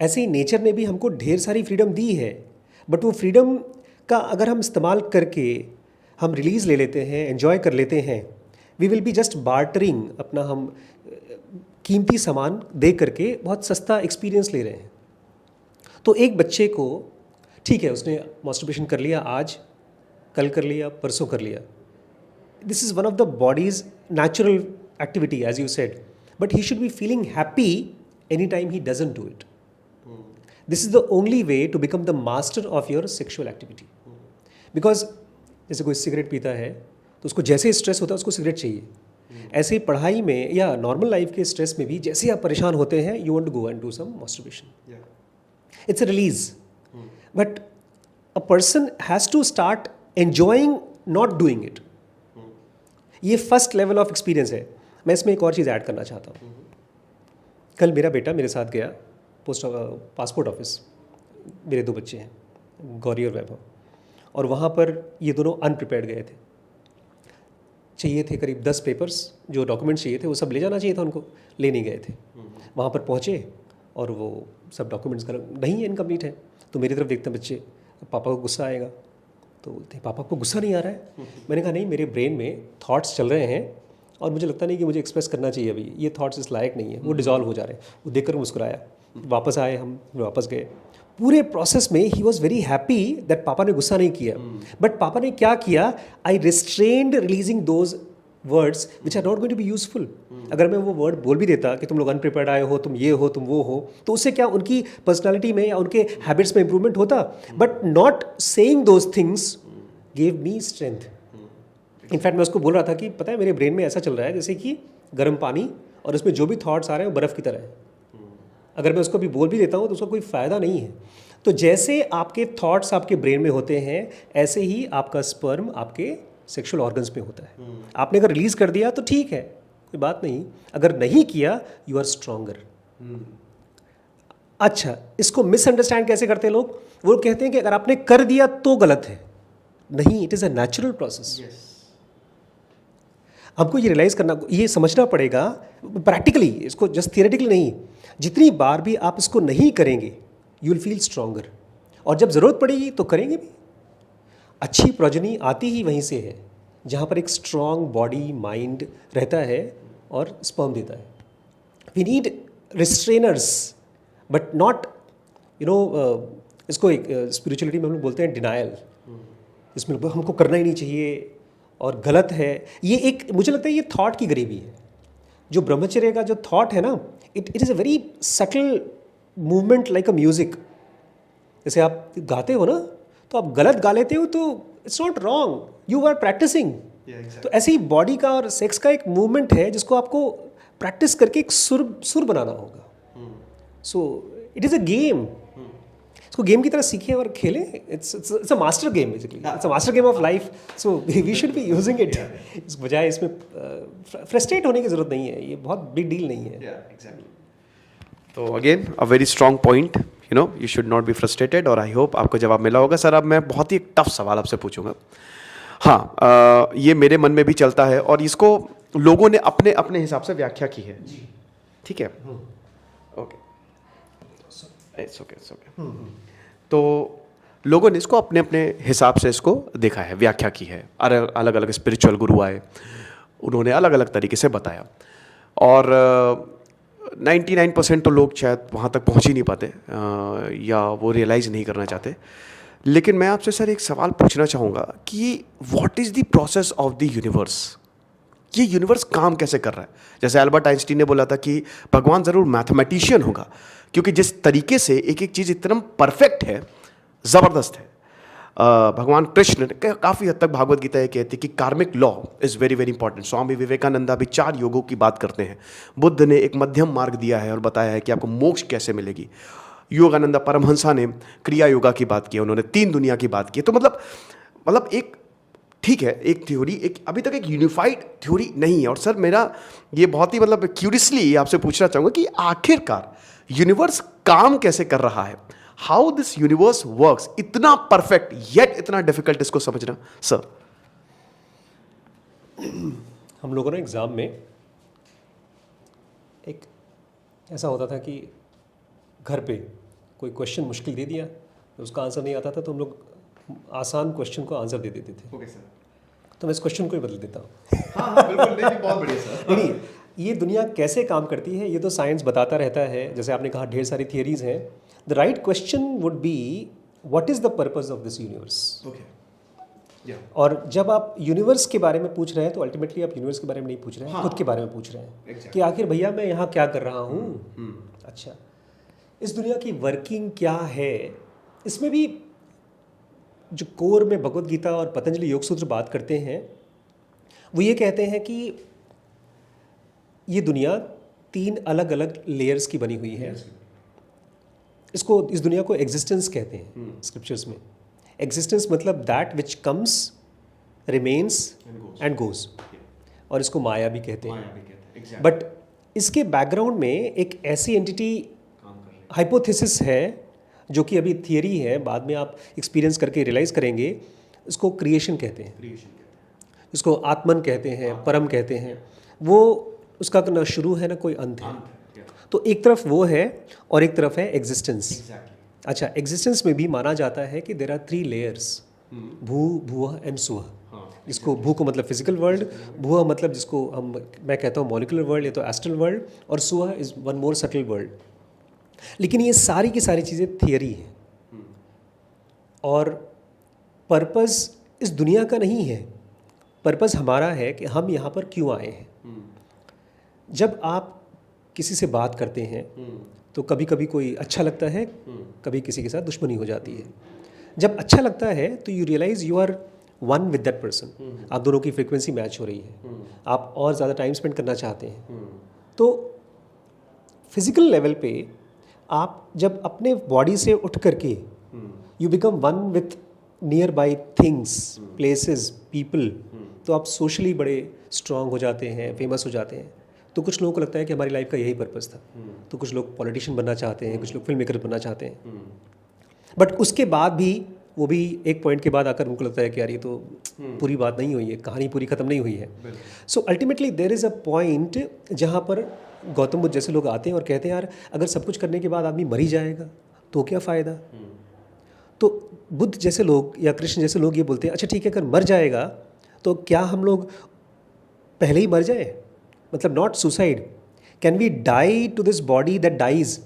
ऐसे ही नेचर ने भी हमको ढेर सारी फ्रीडम दी है, बट वो फ्रीडम का अगर हम इस्तेमाल करके हम रिलीज़ ले लेते हैं, एंजॉय कर लेते हैं, we will be just bartering, अपना हम कीमती सामान दे करके बहुत सस्ता एक्सपीरियंस ले रहे हैं। तो एक बच्चे को ठीक है, उसने मास्टरबेशन कर लिया, आज कल कर लिया, परसों कर लिया, this is one of the body's natural activity as you said, but he should be feeling happy any time he doesn't do it. This is the only way to become the master of your sexual activity. Because जैसे कोई cigarette पीता है तो उसको जैसे stress होता है उसको सिगरेट चाहिए। ऐसे ही पढ़ाई में या नॉर्मल लाइफ के स्ट्रेस में भी जैसे आप परेशान होते हैं, you want to go and do some masturbation, it's a release. But a person has to start enjoying not doing it. ये फर्स्ट लेवल ऑफ एक्सपीरियंस है। मैं इसमें एक और चीज़ ऐड करना चाहता हूँ। कल मेरा बेटा मेरे साथ गया पासपोर्ट ऑफिस, मेरे 2 बच्चे हैं, गौरी और वैभव, और वहाँ पर ये दोनों अनप्रिपेयर्ड गए थे। चाहिए थे करीब 10 पेपर्स, जो डॉक्यूमेंट्स चाहिए थे वो सब ले जाना चाहिए था उनको, ले नहीं गए थे। वहाँ पर पहुँचे और वो सब डॉक्यूमेंट्स नहीं इनकम्प्लीट है। तो मेरी तरफ देखते बच्चे, पापा को गुस्सा आएगा, तो बोलते हैं पापा को गुस्सा नहीं आ रहा है। मैंने कहा नहीं, मेरे ब्रेन में थॉट्स चल रहे हैं और मुझे लगता नहीं कि मुझे एक्सप्रेस करना चाहिए अभी, ये थॉट्स इस लायक नहीं है, वो डिजॉल्व हो जा रहे हैं। वो देखकर मुस्कुराया, वापस आए, हम वापस गए। पूरे प्रोसेस में he was very happy that पापा ने गुस्सा नहीं किया। बट पापा ने क्या किया, I restrained releasing those words which are not going to be useful. अगर मैं वो वर्ड बोल भी देता कि तुम लोग अनप्रिपेयर्ड आए हो, तुम ये हो, तुम वो हो, तो उससे क्या उनकी पर्सनालिटी में या उनके हैबिट्स में इंप्रूवमेंट होता? But not saying those things gave me strength. In fact मैं उसको बोल रहा था कि पता है मेरे ब्रेन में ऐसा चल रहा है जैसे कि गर्म पानी और उसमें जो भी थॉट्स आ रहे हैं वो बर्फ़ की तरह है। अगर मैं उसको भी बोल भी देता हूँ तो उसका कोई फ़ायदा नहीं है। तो जैसे आपके थॉट्स आपके ब्रेन में होते हैं, ऐसे ही आपका स्पर्म आपके सेक्सुअल ऑर्गन्स में होता है। आपने अगर रिलीज़ कर दिया तो ठीक है, कोई बात नहीं। अगर नहीं किया, यू आर स्ट्रॉन्गर। अच्छा, इसको मिसअंडरस्टैंड कैसे करते हैं लोग? वो कहते हैं कि अगर आपने कर दिया तो गलत है। नहीं, it is a natural process. हमको ये रियलाइज़ करना, ये समझना पड़ेगा प्रैक्टिकली, इसको जस्ट थियरेटिकली नहीं। जितनी बार भी आप इसको नहीं करेंगे, यू विल फील स्ट्रॉन्गर, और जब ज़रूरत पड़ेगी तो करेंगे भी। अच्छी प्रोजनी आती ही वहीं से है जहाँ पर एक स्ट्रॉन्ग बॉडी माइंड रहता है और स्पर्म देता है। वी नीड रिस्ट्रेनर्स बट नॉट इसको एक स्पिरिचुअलिटी में हम लोग बोलते हैं डिनायल। इसमें हमको करना ही नहीं चाहिए और गलत है। ये एक, मुझे लगता है ये थॉट की गरीबी है। जो ब्रह्मचर्य का जो थॉट है ना, it is a very subtle movement like a music. जैसे आप गाते हो ना, तो आप गलत गा लेते हो तो it's not wrong, you are practicing. तो ऐसे ही बॉडी का और सेक्स का एक मूवमेंट है जिसको आपको प्रैक्टिस करके एक सुर बनाना होगा। So it is a game. इसको गेम की तरह सीखें और खेलें। It's a master game basically, it's a master game of life. So we should be using it. इस बजाय इसमें फ्रस्ट्रेट होने की ज़रूरत नहीं है, ये बहुत बिग डील नहीं है। तो again a very strong point, you should not be frustrated. और आई होप आपको जवाब मिला होगा। सर, अब मैं बहुत ही टफ सवाल आपसे पूछूंगा। हाँ, ये मेरे मन में भी चलता है और इसको लोगों ने अपने अपने हिसाब से व्याख्या की है। ठीक है, ओके, इट्स ओके। तो लोगों ने इसको अपने अपने हिसाब से इसको देखा है, व्याख्या की है। अलग अलग स्पिरिचुअल गुरु आए, उन्होंने अलग अलग तरीके से बताया, और 99% तो लोग शायद वहाँ तक पहुँच ही नहीं पाते, या वो रियलाइज़ नहीं करना चाहते। लेकिन मैं आपसे सर एक सवाल पूछना चाहूँगा कि what is the process of the universe? ये यूनिवर्स काम कैसे कर रहा है? जैसे अल्बर्ट आइंस्टीन ने बोला था कि भगवान ज़रूर मैथमेटिशियन होगा, क्योंकि जिस तरीके से एक एक चीज़ इतना परफेक्ट है, ज़बरदस्त है। भगवान कृष्ण काफ़ी हद तक भागवत गीता ये कहती है कि karmic law is very very important. Swami Vivekananda भी 4 योगों की बात करते हैं। बुद्ध ने एक मध्यम मार्ग दिया है और बताया है कि आपको मोक्ष कैसे मिलेगी। योगानंदा परमहंसा ने क्रिया योगा की बात की, उन्होंने 3 दुनिया की बात की। तो मतलब एक ठीक है, एक थ्योरी, एक अभी तक एक यूनिफाइड थ्योरी नहीं है। और सर मेरा ये बहुत ही मतलब क्यूरियसली आपसे पूछना चाहूँगा कि आखिरकार यूनिवर्स काम कैसे कर रहा है? हाउ दिस यूनिवर्स वर्क्स, इतना परफेक्ट येट इतना डिफिकल्ट इसको समझना सर। हम लोगों ने एग्ज़ाम में एक ऐसा होता था कि घर पे कोई क्वेश्चन मुश्किल दे दिया, तो उसका आंसर नहीं आता था, तो हम लोग आसान क्वेश्चन को आंसर दे देते थे। Okay sir. तो मैं इस क्वेश्चन को ही बदल देता हूँ। हाँ बिल्कुल, नहीं बहुत बढ़िया सर। नहीं, ये दुनिया कैसे काम करती है ये तो साइंस बताता रहता है। जैसे आपने कहा ढेर सारी थियरीज हैं। The right question would be what is the purpose of this universe. Okay. और जब आप यूनिवर्स के बारे में पूछ रहे हैं तो अल्टीमेटली आप यूनिवर्स के बारे में नहीं पूछ रहे हैं, खुद के बारे में पूछ रहे हैं कि आखिर भैया मैं यहाँ क्या कर रहा हूँ। अच्छा, इस दुनिया की वर्किंग क्या है? इसमें भी जो कोर में भगवत गीता और पतंजलि योग सूत्र बात करते हैं, वो ये कहते हैं कि ये दुनिया 3 अलग अलग लेयर्स की बनी हुई है। इस दुनिया को एग्जिस्टेंस कहते हैं स्क्रिप्चर्स में। एग्जिस्टेंस मतलब that which comes, remains and goes, और इसको माया भी कहते हैं। बट इसके बैकग्राउंड में एक ऐसी एंटिटी हाइपोथेसिस है जो कि अभी थियरी है, बाद में आप एक्सपीरियंस करके रियलाइज़ करेंगे। इसको क्रिएशन कहते हैं, इसको आत्मन कहते हैं, परम कहते हैं। वो उसका ना शुरू है ना कोई अंत है। तो एक तरफ वो है और एक तरफ है एग्जिस्टेंस। अच्छा, एग्जिस्टेंस में भी माना जाता है कि देयर आर 3 लेयर्स, भू, भुवः एंड सुवः। जिसको भू को मतलब फिजिकल वर्ल्ड, भुवः मतलब जिसको मैं कहता हूँ मॉलिकुलर वर्ल्ड या तो एस्ट्रल वर्ल्ड, और Suvah is one more subtle world. लेकिन ये सारी की सारी चीज़ें थियरी हैं और पर्पस इस दुनिया का नहीं है। पर्पस हमारा है कि हम यहाँ पर क्यों आए हैं। जब आप किसी से बात करते हैं तो कभी कभी कोई अच्छा लगता है, कभी किसी के साथ दुश्मनी हो जाती है। जब अच्छा लगता है तो you realize you are one with that person, आप दोनों की फ्रीक्वेंसी मैच हो रही है, आप और ज़्यादा टाइम स्पेंड करना चाहते हैं। तो फिजिकल लेवल पे आप जब अपने बॉडी से उठ करके you become one with near by things, places, people, तो आप सोशली बड़े स्ट्रांग हो जाते हैं, फेमस हो जाते हैं। तो कुछ लोगों को लगता है कि हमारी लाइफ का यही पर्पस था। तो कुछ लोग पॉलिटिशियन बनना चाहते हैं, कुछ लोग फिल्म मेकर बनना चाहते हैं। बट उसके बाद भी वो भी एक पॉइंट के बाद आकर उनको लगता है कि यार ये तो पूरी बात नहीं हुई है, कहानी पूरी ख़त्म नहीं हुई है। So ultimately there is a point जहाँ पर गौतम बुद्ध जैसे लोग आते हैं और कहते हैं यार अगर सब कुछ करने के बाद आदमी मर ही जाएगा तो क्या फ़ायदा। तो बुद्ध जैसे लोग या कृष्ण जैसे लोग ये बोलते हैं अच्छा ठीक है, अगर मर जाएगा तो क्या हम लोग पहले ही मर जाए, मतलब not suicide, can we die to this body that dies.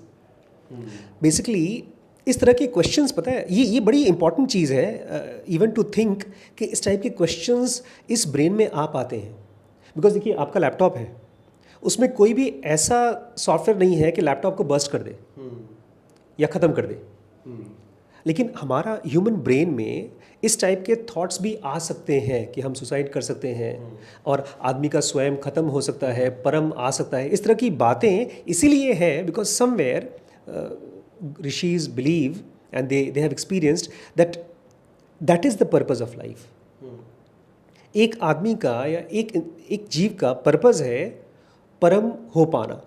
Basically इस तरह के क्वेश्चंस, पता है ये बड़ी इंपॉर्टेंट चीज़ है इवन टू थिंक कि इस टाइप के क्वेश्चंस इस ब्रेन में आ पाते हैं। बिकॉज देखिए आपका लैपटॉप है, उसमें कोई भी ऐसा सॉफ्टवेयर नहीं है कि लैपटॉप को बर्स्ट कर दे या ख़त्म कर दे। लेकिन हमारा ह्यूमन ब्रेन में इस टाइप के थॉट्स भी आ सकते हैं कि हम सुसाइड कर सकते हैं और आदमी का स्वयं ख़त्म हो सकता है, परम आ सकता है। इस तरह की बातें इसीलिए है because somewhere rishis believe and they have experienced that is the purpose of life. एक आदमी का या एक जीव का पर्पज़ है परम हो पाना।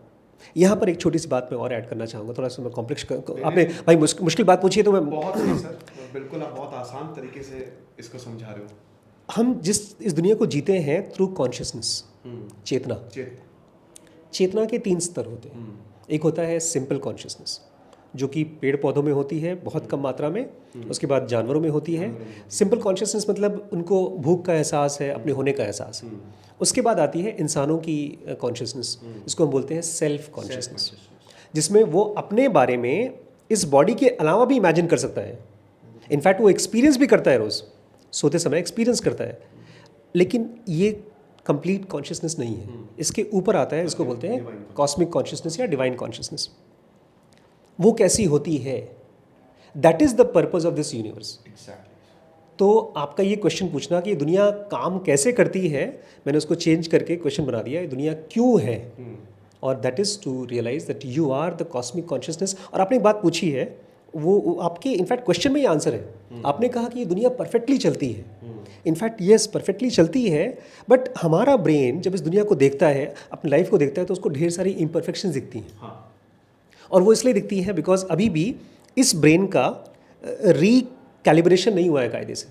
यहाँ पर एक छोटी सी बात मैं और ऐड करना चाहूँगा, थोड़ा सा मैं कॉम्प्लेक्स आपने भाई मुश्किल बात पूछी है तो मैं बहुत सही सर, बिल्कुल आप बहुत आसान तरीके से इसको समझा रहे हो। हम इस दुनिया को जीते हैं थ्रू कॉन्शियसनेस, चेतना। चेतना के 3 स्तर होते हैं। एक होता है सिंपल कॉन्शियसनेस जो कि पेड़ पौधों में होती है बहुत कम मात्रा में, उसके बाद जानवरों में होती है। सिंपल कॉन्शियसनेस मतलब उनको भूख का एहसास है, अपने होने का एहसास है। उसके बाद आती है इंसानों की कॉन्शियसनेस, इसको हम बोलते हैं सेल्फ कॉन्शियसनेस, जिसमें वो अपने बारे में इस बॉडी के अलावा भी इमेजिन कर सकता है इनफैक्ट वो एक्सपीरियंस भी करता है रोज़, सोते समय एक्सपीरियंस करता है, लेकिन ये कंप्लीट कॉन्शियसनेस नहीं है। इसके ऊपर आता है, इसको बोलते हैं कॉस्मिक कॉन्शियसनेस या डिवाइन कॉन्शियसनेस। वो कैसी होती है? That is the purpose of this universe. तो आपका ये क्वेश्चन पूछना कि ये दुनिया काम कैसे करती है, मैंने उसको चेंज करके क्वेश्चन बना दिया, ये दुनिया क्यों है, और that is to realize that you are the cosmic consciousness. और आपने एक बात पूछी है, वो आपके इनफैक्ट क्वेश्चन में ही आंसर है। आपने कहा कि ये दुनिया परफेक्टली चलती है। इनफैक्ट यस, परफेक्टली चलती है, बट हमारा ब्रेन जब इस दुनिया को देखता है, अपनी लाइफ को देखता है, तो उसको ढेर सारी इम्परफेक्शंस दिखती हैं। और वो इसलिए दिखती है बिकॉज अभी भी इस ब्रेन का रिकैलिब्रेशन नहीं हुआ है कायदे से।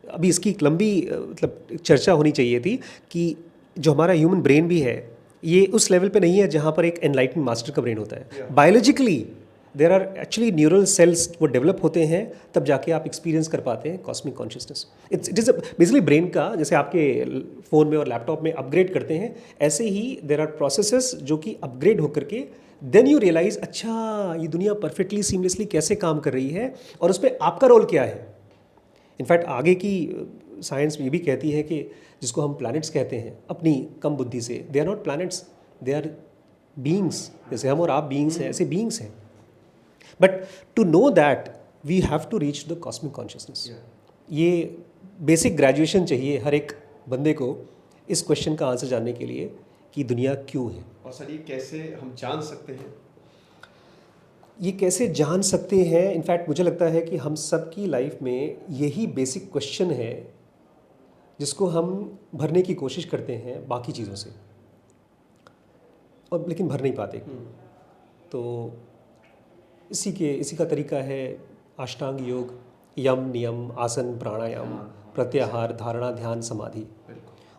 अभी इसकी एक लंबी मतलब चर्चा होनी चाहिए थी कि जो हमारा ह्यूमन ब्रेन भी है, ये उस लेवल पे नहीं है जहाँ पर एक एनलाइटन मास्टर का ब्रेन होता है। Biologically there are actually neural cells वो डेवलप होते हैं, तब जाके आप एक्सपीरियंस कर पाते हैं cosmic consciousness. It is basically brain का, जैसे आपके फ़ोन में और लैपटॉप में अपग्रेड करते हैं, ऐसे ही देर आर प्रोसेसेस जो कि अपग्रेड होकर के देन यू रियलाइज, अच्छा ये दुनिया परफेक्टली सीमलेसली कैसे काम कर रही है और उस पर आपका रोल क्या है। इनफैक्ट आगे की साइंस ये भी कहती है कि जिसको हम प्लैनेट्स कहते हैं अपनी कम बुद्धि से, they are not planets, they are beings. जैसे हम और आप बीइंग्स हैं, ऐसे बीइंग्स हैं। But to know that we have to reach the cosmic consciousness. ये बेसिक ग्रेजुएशन चाहिए हर एक बंदे को इस क्वेश्चन का आंसर जानने के लिए कि दुनिया क्यों है। और सर ये कैसे हम जान सकते हैं? ये कैसे जान सकते हैं, इनफैक्ट मुझे लगता है कि हम सब की लाइफ में यही बेसिक क्वेश्चन है जिसको हम भरने की कोशिश करते हैं बाकी चीज़ों से, और लेकिन भर नहीं पाते। तो इसी का तरीका है अष्टांग योग, यम नियम, आसन, प्राणायाम, प्रत्याहार, धारणा, ध्यान, समाधि।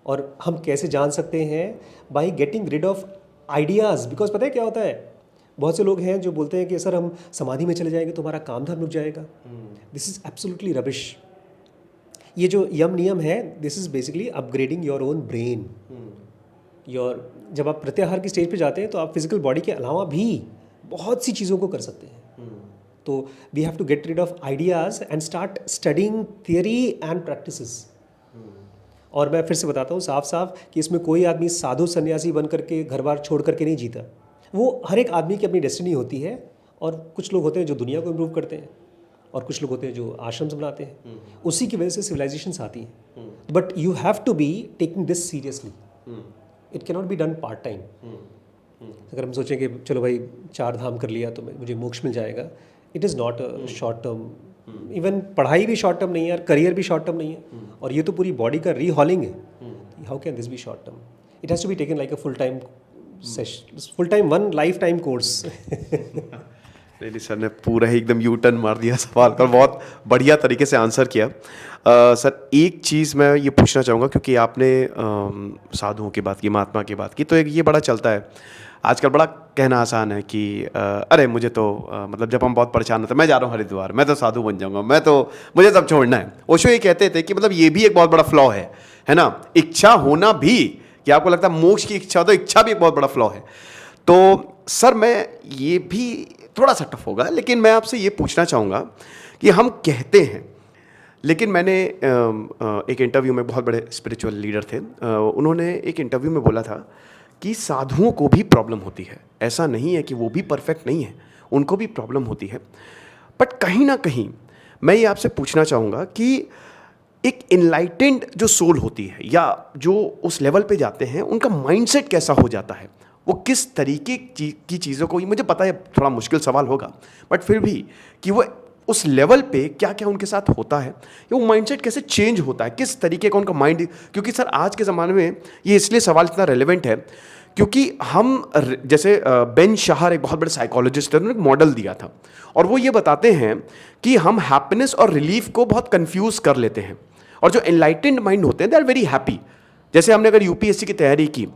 और हम कैसे जान सकते हैं? By getting rid of ideas. Because पता है क्या होता है, बहुत से लोग हैं जो बोलते हैं कि सर हम समाधि में चले जाएंगे तो हमारा काम धाम रुक जाएगा। This is absolutely rubbish. ये जो यम नियम है, this is basically upgrading your own brain. जब आप प्रत्याहार की स्टेज पे जाते हैं तो आप फिजिकल बॉडी के अलावा भी बहुत सी चीज़ों को कर सकते हैं। तो we have to get rid of ideas and start studying theory and practices. और मैं फिर से बताता हूँ साफ साफ कि इसमें कोई आदमी साधु सन्यासी बन करके घर बार छोड़ करके नहीं जीता। वो हर एक आदमी की अपनी डेस्टिनी होती है। और कुछ लोग होते हैं जो दुनिया को इम्प्रूव करते हैं, और कुछ लोग होते हैं जो आश्रम बनाते हैं। उसी की वजह से सिविलाइजेशंस आती हैं। But you have to be taking this seriously. It can not be done part time. अगर हम सोचें कि चलो भाई 4 धाम कर लिया तो मुझे मोक्ष मिल जाएगा, it is not a short term. Even पढ़ाई भी शॉर्ट टर्म नहीं है और करियर भी शॉर्ट टर्म नहीं है, और ये तो पूरी बॉडी का रीहॉलिंग है। How can this be short term? It has to be taken like a full time one life time course. नहीं सर ने पूरा ही एकदम यू टर्न मार दिया सवाल का, बहुत बढ़िया तरीके से आंसर किया। सर एक चीज़ मैं ये पूछना चाहूँगा, क्योंकि आपने साधुओं की बात की, महात्मा की बात की, तो एक ये बड़ा चलता है आजकल, बड़ा कहना आसान है कि अरे मुझे तो मतलब जब हम बहुत परेशान होते हैं, मैं जा रहा हूँ हरिद्वार, मैं तो साधु बन जाऊँगा, मुझे सब छोड़ना है। ओशो ये कहते थे कि मतलब ये भी एक बहुत बड़ा फ्लॉ है ना, इच्छा होना भी, कि आपको लगता है मोक्ष की इच्छा, तो इच्छा भी एक बहुत बड़ा फ्लॉ है। तो सर मैं ये भी थोड़ा सा टफ होगा, लेकिन मैं आपसे ये पूछना चाहूँगा कि हम कहते हैं, लेकिन मैंने एक इंटरव्यू में, बहुत बड़े स्पिरिचुअल लीडर थे, उन्होंने एक इंटरव्यू में बोला था कि साधुओं को भी प्रॉब्लम होती है, ऐसा नहीं है कि वो भी परफेक्ट नहीं है, उनको भी प्रॉब्लम होती है। बट कहीं ना कहीं मैं ये आपसे पूछना चाहूँगा कि एक इनलाइटेंड जो सोल होती है, या जो उस लेवल पे जाते हैं, उनका माइंडसेट कैसा हो जाता है, वो किस तरीके की चीज़ों को, मुझे पता है थोड़ा मुश्किल सवाल होगा, बट फिर भी कि वो उस लेवल पे क्या क्या उनके साथ होता है, या वो माइंडसेट कैसे चेंज होता है, किस तरीके का उनका माइंड। क्योंकि सर आज के ज़माने में ये इसलिए सवाल इतना रेलेवेंट है क्योंकि हम, जैसे बेन शाहर एक बहुत बड़े साइकोलॉजिस्ट हैं, उन्होंने एक मॉडल दिया था, और वो ये बताते हैं कि हम हैप्पीनेस और रिलीफ को बहुत कंफ्यूज कर लेते हैं, और जो एनलाइटेंड माइंड होते हैं दे आर वेरी हैप्पी। जैसे हमने अगर यूपीएससी की तैयारी की,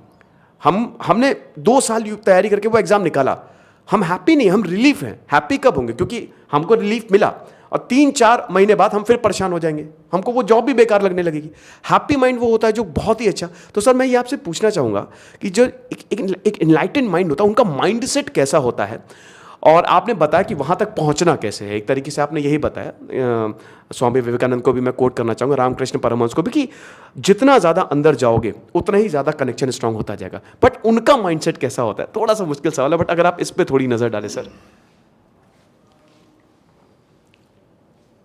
हमने 2 साल तैयारी करके वो एग्ज़ाम निकाला, हम हैप्पी नहीं, हम रिलीफ हैं। हैप्पी कब होंगे? क्योंकि हमको रिलीफ मिला, और 3-4 महीने बाद हम फिर परेशान हो जाएंगे, हमको वो जॉब भी बेकार लगने लगेगी। हैप्पी माइंड वो होता है जो बहुत ही अच्छा। तो सर मैं ये आपसे पूछना चाहूँगा कि जो एक एनलाइटेंड माइंड होता है, उनका माइंड सेट कैसा होता है, और आपने बताया कि वहाँ तक पहुँचना कैसे है। एक तरीके से आपने यही बताया, स्वामी विवेकानंद को भी मैं कोट करना चाहूँगा, रामकृष्ण परमहंस को भी, कि जितना ज़्यादा अंदर जाओगे उतना ही ज़्यादा कनेक्शन स्ट्रांग होता जाएगा। बट उनका माइंडसेट कैसा होता है, थोड़ा सा मुश्किल सवाल है, बट अगर आप इस पर थोड़ी नज़र डालें सर।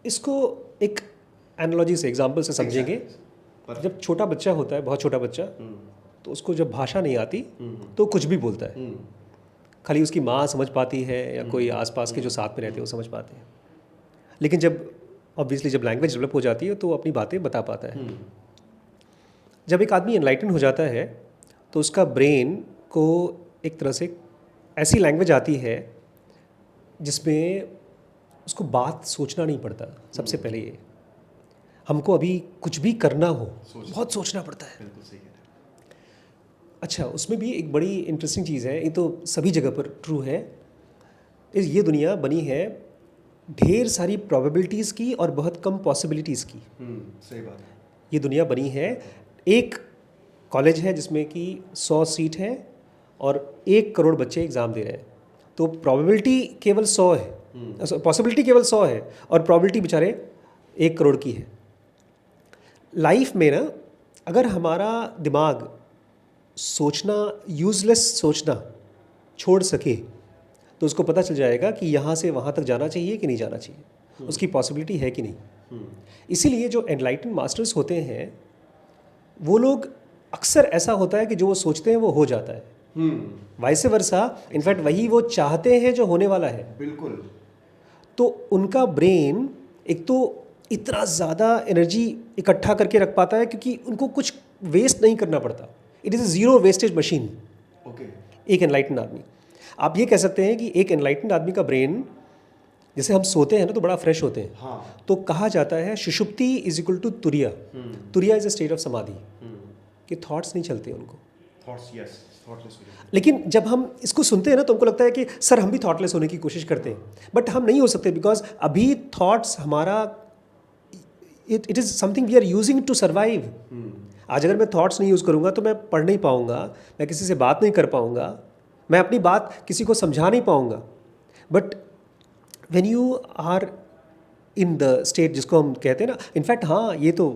इसको एक एनालॉजी से, एग्जाम्पल से समझेंगे। जब छोटा बच्चा होता है, बहुत छोटा बच्चा, तो उसको जब भाषा नहीं आती तो कुछ भी बोलता है, खाली उसकी माँ समझ पाती है या कोई आसपास के जो साथ में रहते हैं वो समझ पाते हैं। लेकिन जब ऑब्वियसली जब लैंग्वेज डेवलप हो जाती है तो वो अपनी बातें बता पाता है। जब एक आदमी एनलाइटन हो जाता है तो उसका ब्रेन को एक तरह से ऐसी लैंग्वेज आती है जिसमें उसको बात सोचना नहीं पड़ता। सबसे पहले ये, हमको अभी कुछ भी करना हो बहुत सोचना पड़ता है। अच्छा, उसमें भी एक बड़ी इंटरेस्टिंग चीज़ है, ये तो सभी जगह पर ट्रू है, ये दुनिया बनी है ढेर सारी प्रोबेबिलिटीज़ की और बहुत कम पॉसिबिलिटीज़ की। सही बात है। ये दुनिया बनी है, एक कॉलेज है जिसमें कि 100 सीट है और 1 करोड़ बच्चे एग्ज़ाम दे रहे हैं, तो प्रोबेबिलिटी केवल 100 है, पॉसिबिलिटी केवल 100 है और प्रोबेबिलिटी बेचारे 1 करोड़ की है। लाइफ में ना, अगर हमारा दिमाग सोचना, यूज़लेस सोचना छोड़ सके तो उसको पता चल जाएगा कि यहाँ से वहाँ तक जाना चाहिए कि नहीं जाना चाहिए, उसकी पॉसिबिलिटी है कि नहीं। इसीलिए जो एनलाइटन मास्टर्स होते हैं वो लोग, अक्सर ऐसा होता है कि जो वो सोचते हैं वो हो जाता है, वाइस वर्सा, इनफैक्ट वही वो चाहते हैं जो होने वाला है। बिल्कुल। तो उनका ब्रेन एक तो इतना ज़्यादा एनर्जी इकट्ठा करके रख पाता है क्योंकि उनको कुछ वेस्ट नहीं करना पड़ता। It is a zero wastage machine. Okay. एक एनलाइटन आदमी, आप ये कह सकते हैं कि एक एनलाइटन आदमी का ब्रेन, जैसे हम सोते हैं ना तो बड़ा फ्रेश होते हैं, हाँ। तो कहा जाता है सुषुप्ति इज इक्वल टू तुरिया। तुरिया इज अ स्टेट ऑफ समाधि, कि थॉट्स नहीं चलते उनको। Thoughts, yes, thoughtless. लेकिन जब हम इसको सुनते हैं ना तो हमको लगता है कि सर हम भी थॉटलेस होने की कोशिश करते हैं, बट हम नहीं हो सकते, बिकॉज अभी थॉट्स हमारा, it is something we are using to survive. आज अगर मैं थॉट्स नहीं यूज़ करूँगा तो मैं पढ़ नहीं पाऊँगा, मैं किसी से बात नहीं कर पाऊँगा, मैं अपनी बात किसी को समझा नहीं पाऊँगा। But when you are in the state जिसको हम कहते हैं ना, इनफैक्ट हाँ, ये तो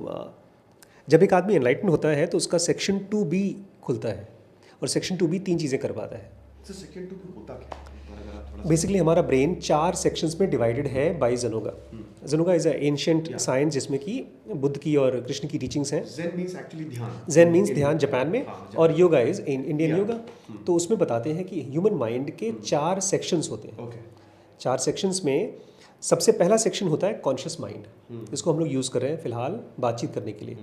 जब एक आदमी एनलाइटन होता है तो उसका सेक्शन 2B खुलता है, और सेक्शन 2B 3 चीज़ें कर पाता है। सेक्शन 2 होता क्या है? बेसिकली हमारा ब्रेन 4 सेक्शंस में डिवाइडेड है बाय ज़नोगा। ज़नोगा इज़ अ एंशिएंट साइंस जिसमें कि बुद्ध की और कृष्ण की टीचिंग्स हैं। ज़ेन मींस एक्चुअली ध्यान। ज़ेन मीन्स ध्यान जापान में, और योगा इज़ इंडियन योगा। तो उसमें बताते हैं कि ह्यूमन माइंड के 4 सेक्शंस होते हैं। ओके। 4 सेक्शंस में सबसे पहला सेक्शन होता है कॉन्शियस माइंड, जिसको हम लोग यूज़ कर रहे हैं फिलहाल बातचीत करने के लिए।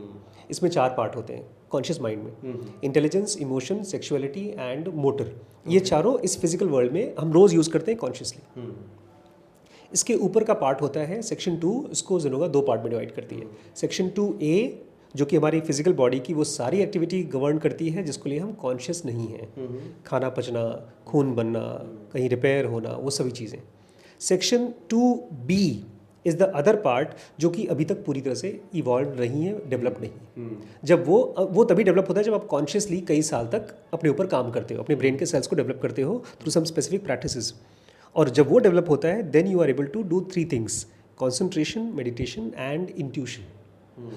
इसमें 4 पार्ट होते हैं कॉन्शियस माइंड में, intelligence, emotion, sexuality and motor. ये चारों इस फिजिकल वर्ल्ड में हम रोज़ यूज़ करते हैं कॉन्शियसली। इसके ऊपर का पार्ट होता है सेक्शन 2, इसको ज़नोगा 2 पार्ट में डिवाइड करती है। सेक्शन 2A जो कि हमारी फिजिकल बॉडी की वो सारी एक्टिविटी गवर्न करती है जिसके लिए हम कॉन्शियस नहीं हैं, खाना पचना, खून बनना, कहीं रिपेयर होना, वो सभी चीज़ें। Section 2B is the other part जो कि अभी तक पूरी तरह से इवॉल्व नहीं है, डेवलप नहीं। जब वो तभी डेवलप होता है जब आप कॉन्शियसली कई साल तक अपने ऊपर काम करते हो, अपने ब्रेन के सेल्स को डेवलप करते हो थ्रू सम स्पेसिफिक प्रैक्टिसेस। और जब वो डेवलप होता है then you are able to do 3 things: concentration, meditation and intuition.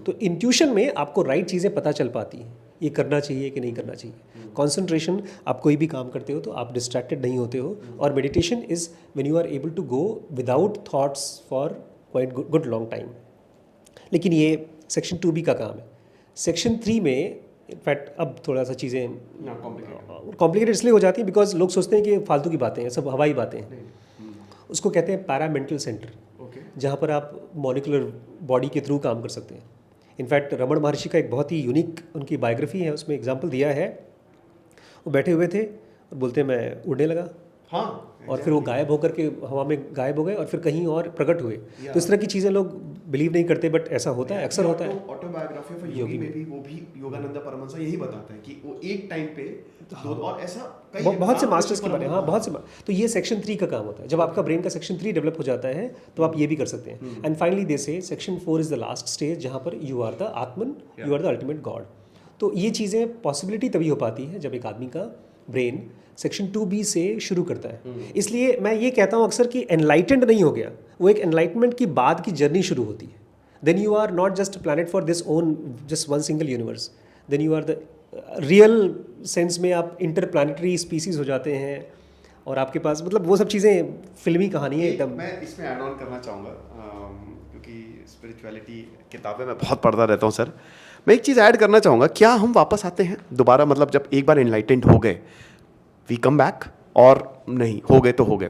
तो इंट्यूशन में आपको राइट चीज़ें पता चल पाती हैं, ये करना चाहिए कि नहीं करना चाहिए। कॉन्सेंट्रेशन, आप कोई भी काम करते हो तो आप डिस्ट्रैक्टेड नहीं होते हो। और meditation is when you are able to go without thoughts for quite good long time. लेकिन ये सेक्शन 2B का काम है। सेक्शन 3 में इनफैक्ट अब थोड़ा सा चीज़ें कॉम्प्लिकेटेड इसलिए हो जाती हैं बिकॉज लोग सोचते हैं कि फालतू की बातें हैं, सब हवाई बातें हैं। उसको कहते हैं पैरामेंटल सेंटर, जहाँ पर आप मॉलिकुलर बॉडी के थ्रू काम कर सकते हैं। इनफैक्ट रमण महर्षि का एक बहुत ही यूनिक उनकी बायोग्राफी है, उसमें एग्जांपल दिया है। वो बैठे हुए थे और बोलते मैं उड़ने लगा, हाँ, और फिर वो गायब होकर के हवा में गायब हो गए और फिर कहीं और प्रकट हुए। तो इस तरह की चीज़ें लोग बिलीव नहीं करते, बट ऐसा होता है, अक्सर होता है। ऑटोबायोग्राफी ऑफ योगी में भी वो भी योगानंद परमहंस यही बताता है कि वो एक टाइम पे दो, और ऐसा बहुत से मास्टर्स के बारे में, हाँ बहुत से। तो ये सेक्शन 3 का काम होता है। जब आपका ब्रेन का सेक्शन 3 डेवलप हो जाता है तो आप ये भी कर सकते हैं। And finally they say section 4 is the last stage, जहाँ पर you are the Atman, you are the ultimate god. तो ये चीज़ें पॉसिबिलिटी तभी हो पाती है जब एक आदमी का ब्रेन सेक्शन 2B से शुरू करता है। इसलिए मैं ये कहता हूँ अक्सर कि एनलाइटेंड नहीं हो गया, वो एक एनलाइटमेंट की बाद की जर्नी शुरू होती है। Then you are not just planet for this own just one single universe, then you are the real sense में आप इंटर प्लानिटरी स्पीसीज हो जाते हैं, और आपके पास मतलब वो सब चीज़ें फिल्मी कहानी है एकदम। मैं इसमें ऐड ऑन करना चाहूँगा क्योंकि स्पिरिचुअलिटी किताबें मैं बहुत पढ़ता रहता हूँ सर। मैं एक चीज़ ऐड करना चाहूँगा, क्या हम वापस आते हैं दोबारा, मतलब जब एक बार एनलाइटेंड हो गए वी कम बैक, और नहीं हो गए तो हो गए।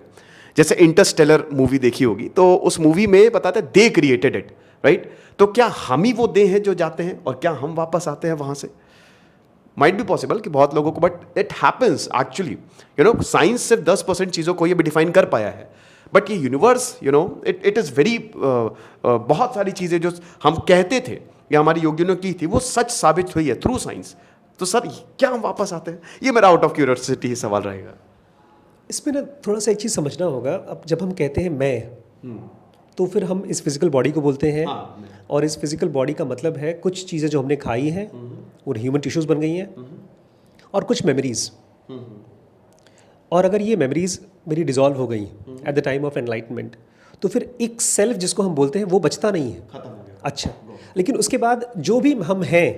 जैसे इंटरस्टेलर मूवी देखी होगी, तो उस मूवी में बताते हैं दे क्रिएटेड इट, राइट? तो क्या हम ही वो दे हैं जो जाते हैं, और क्या हम वापस आते हैं वहाँ से? माइट बी पॉसिबल कि बहुत लोगों को, but it happens actually. Science सिर्फ 10% चीज़ों को ये भी डिफाइन कर पाया है, बट ये यूनिवर्स इट इज़ वेरी बहुत सारी चीज़ें जो हम कहते थे या हमारी योगियों ने की थी, वो सच साबित हुई है थ्रू साइंस। तो सर क्या हम वापस आते हैं? ये मेरा आउट ऑफ क्यूरियोसिटी सवाल रहेगा। इसमें ना थोड़ा सा एक चीज़ समझना होगा। अब जब हम कहते हैं मैं, तो फिर हम इस फिजिकल बॉडी को बोलते हैं, और इस फिजिकल बॉडी का मतलब है कुछ चीज़ें जो हमने खाई हैं और ह्यूमन टिश्यूज़ बन गई हैं, और कुछ मेमोरीज। और अगर ये मेमोरीज मेरी डिज़ोल्व हो गई at the time of enlightenment, तो फिर एक सेल्फ जिसको हम बोलते हैं वो बचता नहीं है, खत्म हो गया। अच्छा, लेकिन उसके बाद जो भी हम हैं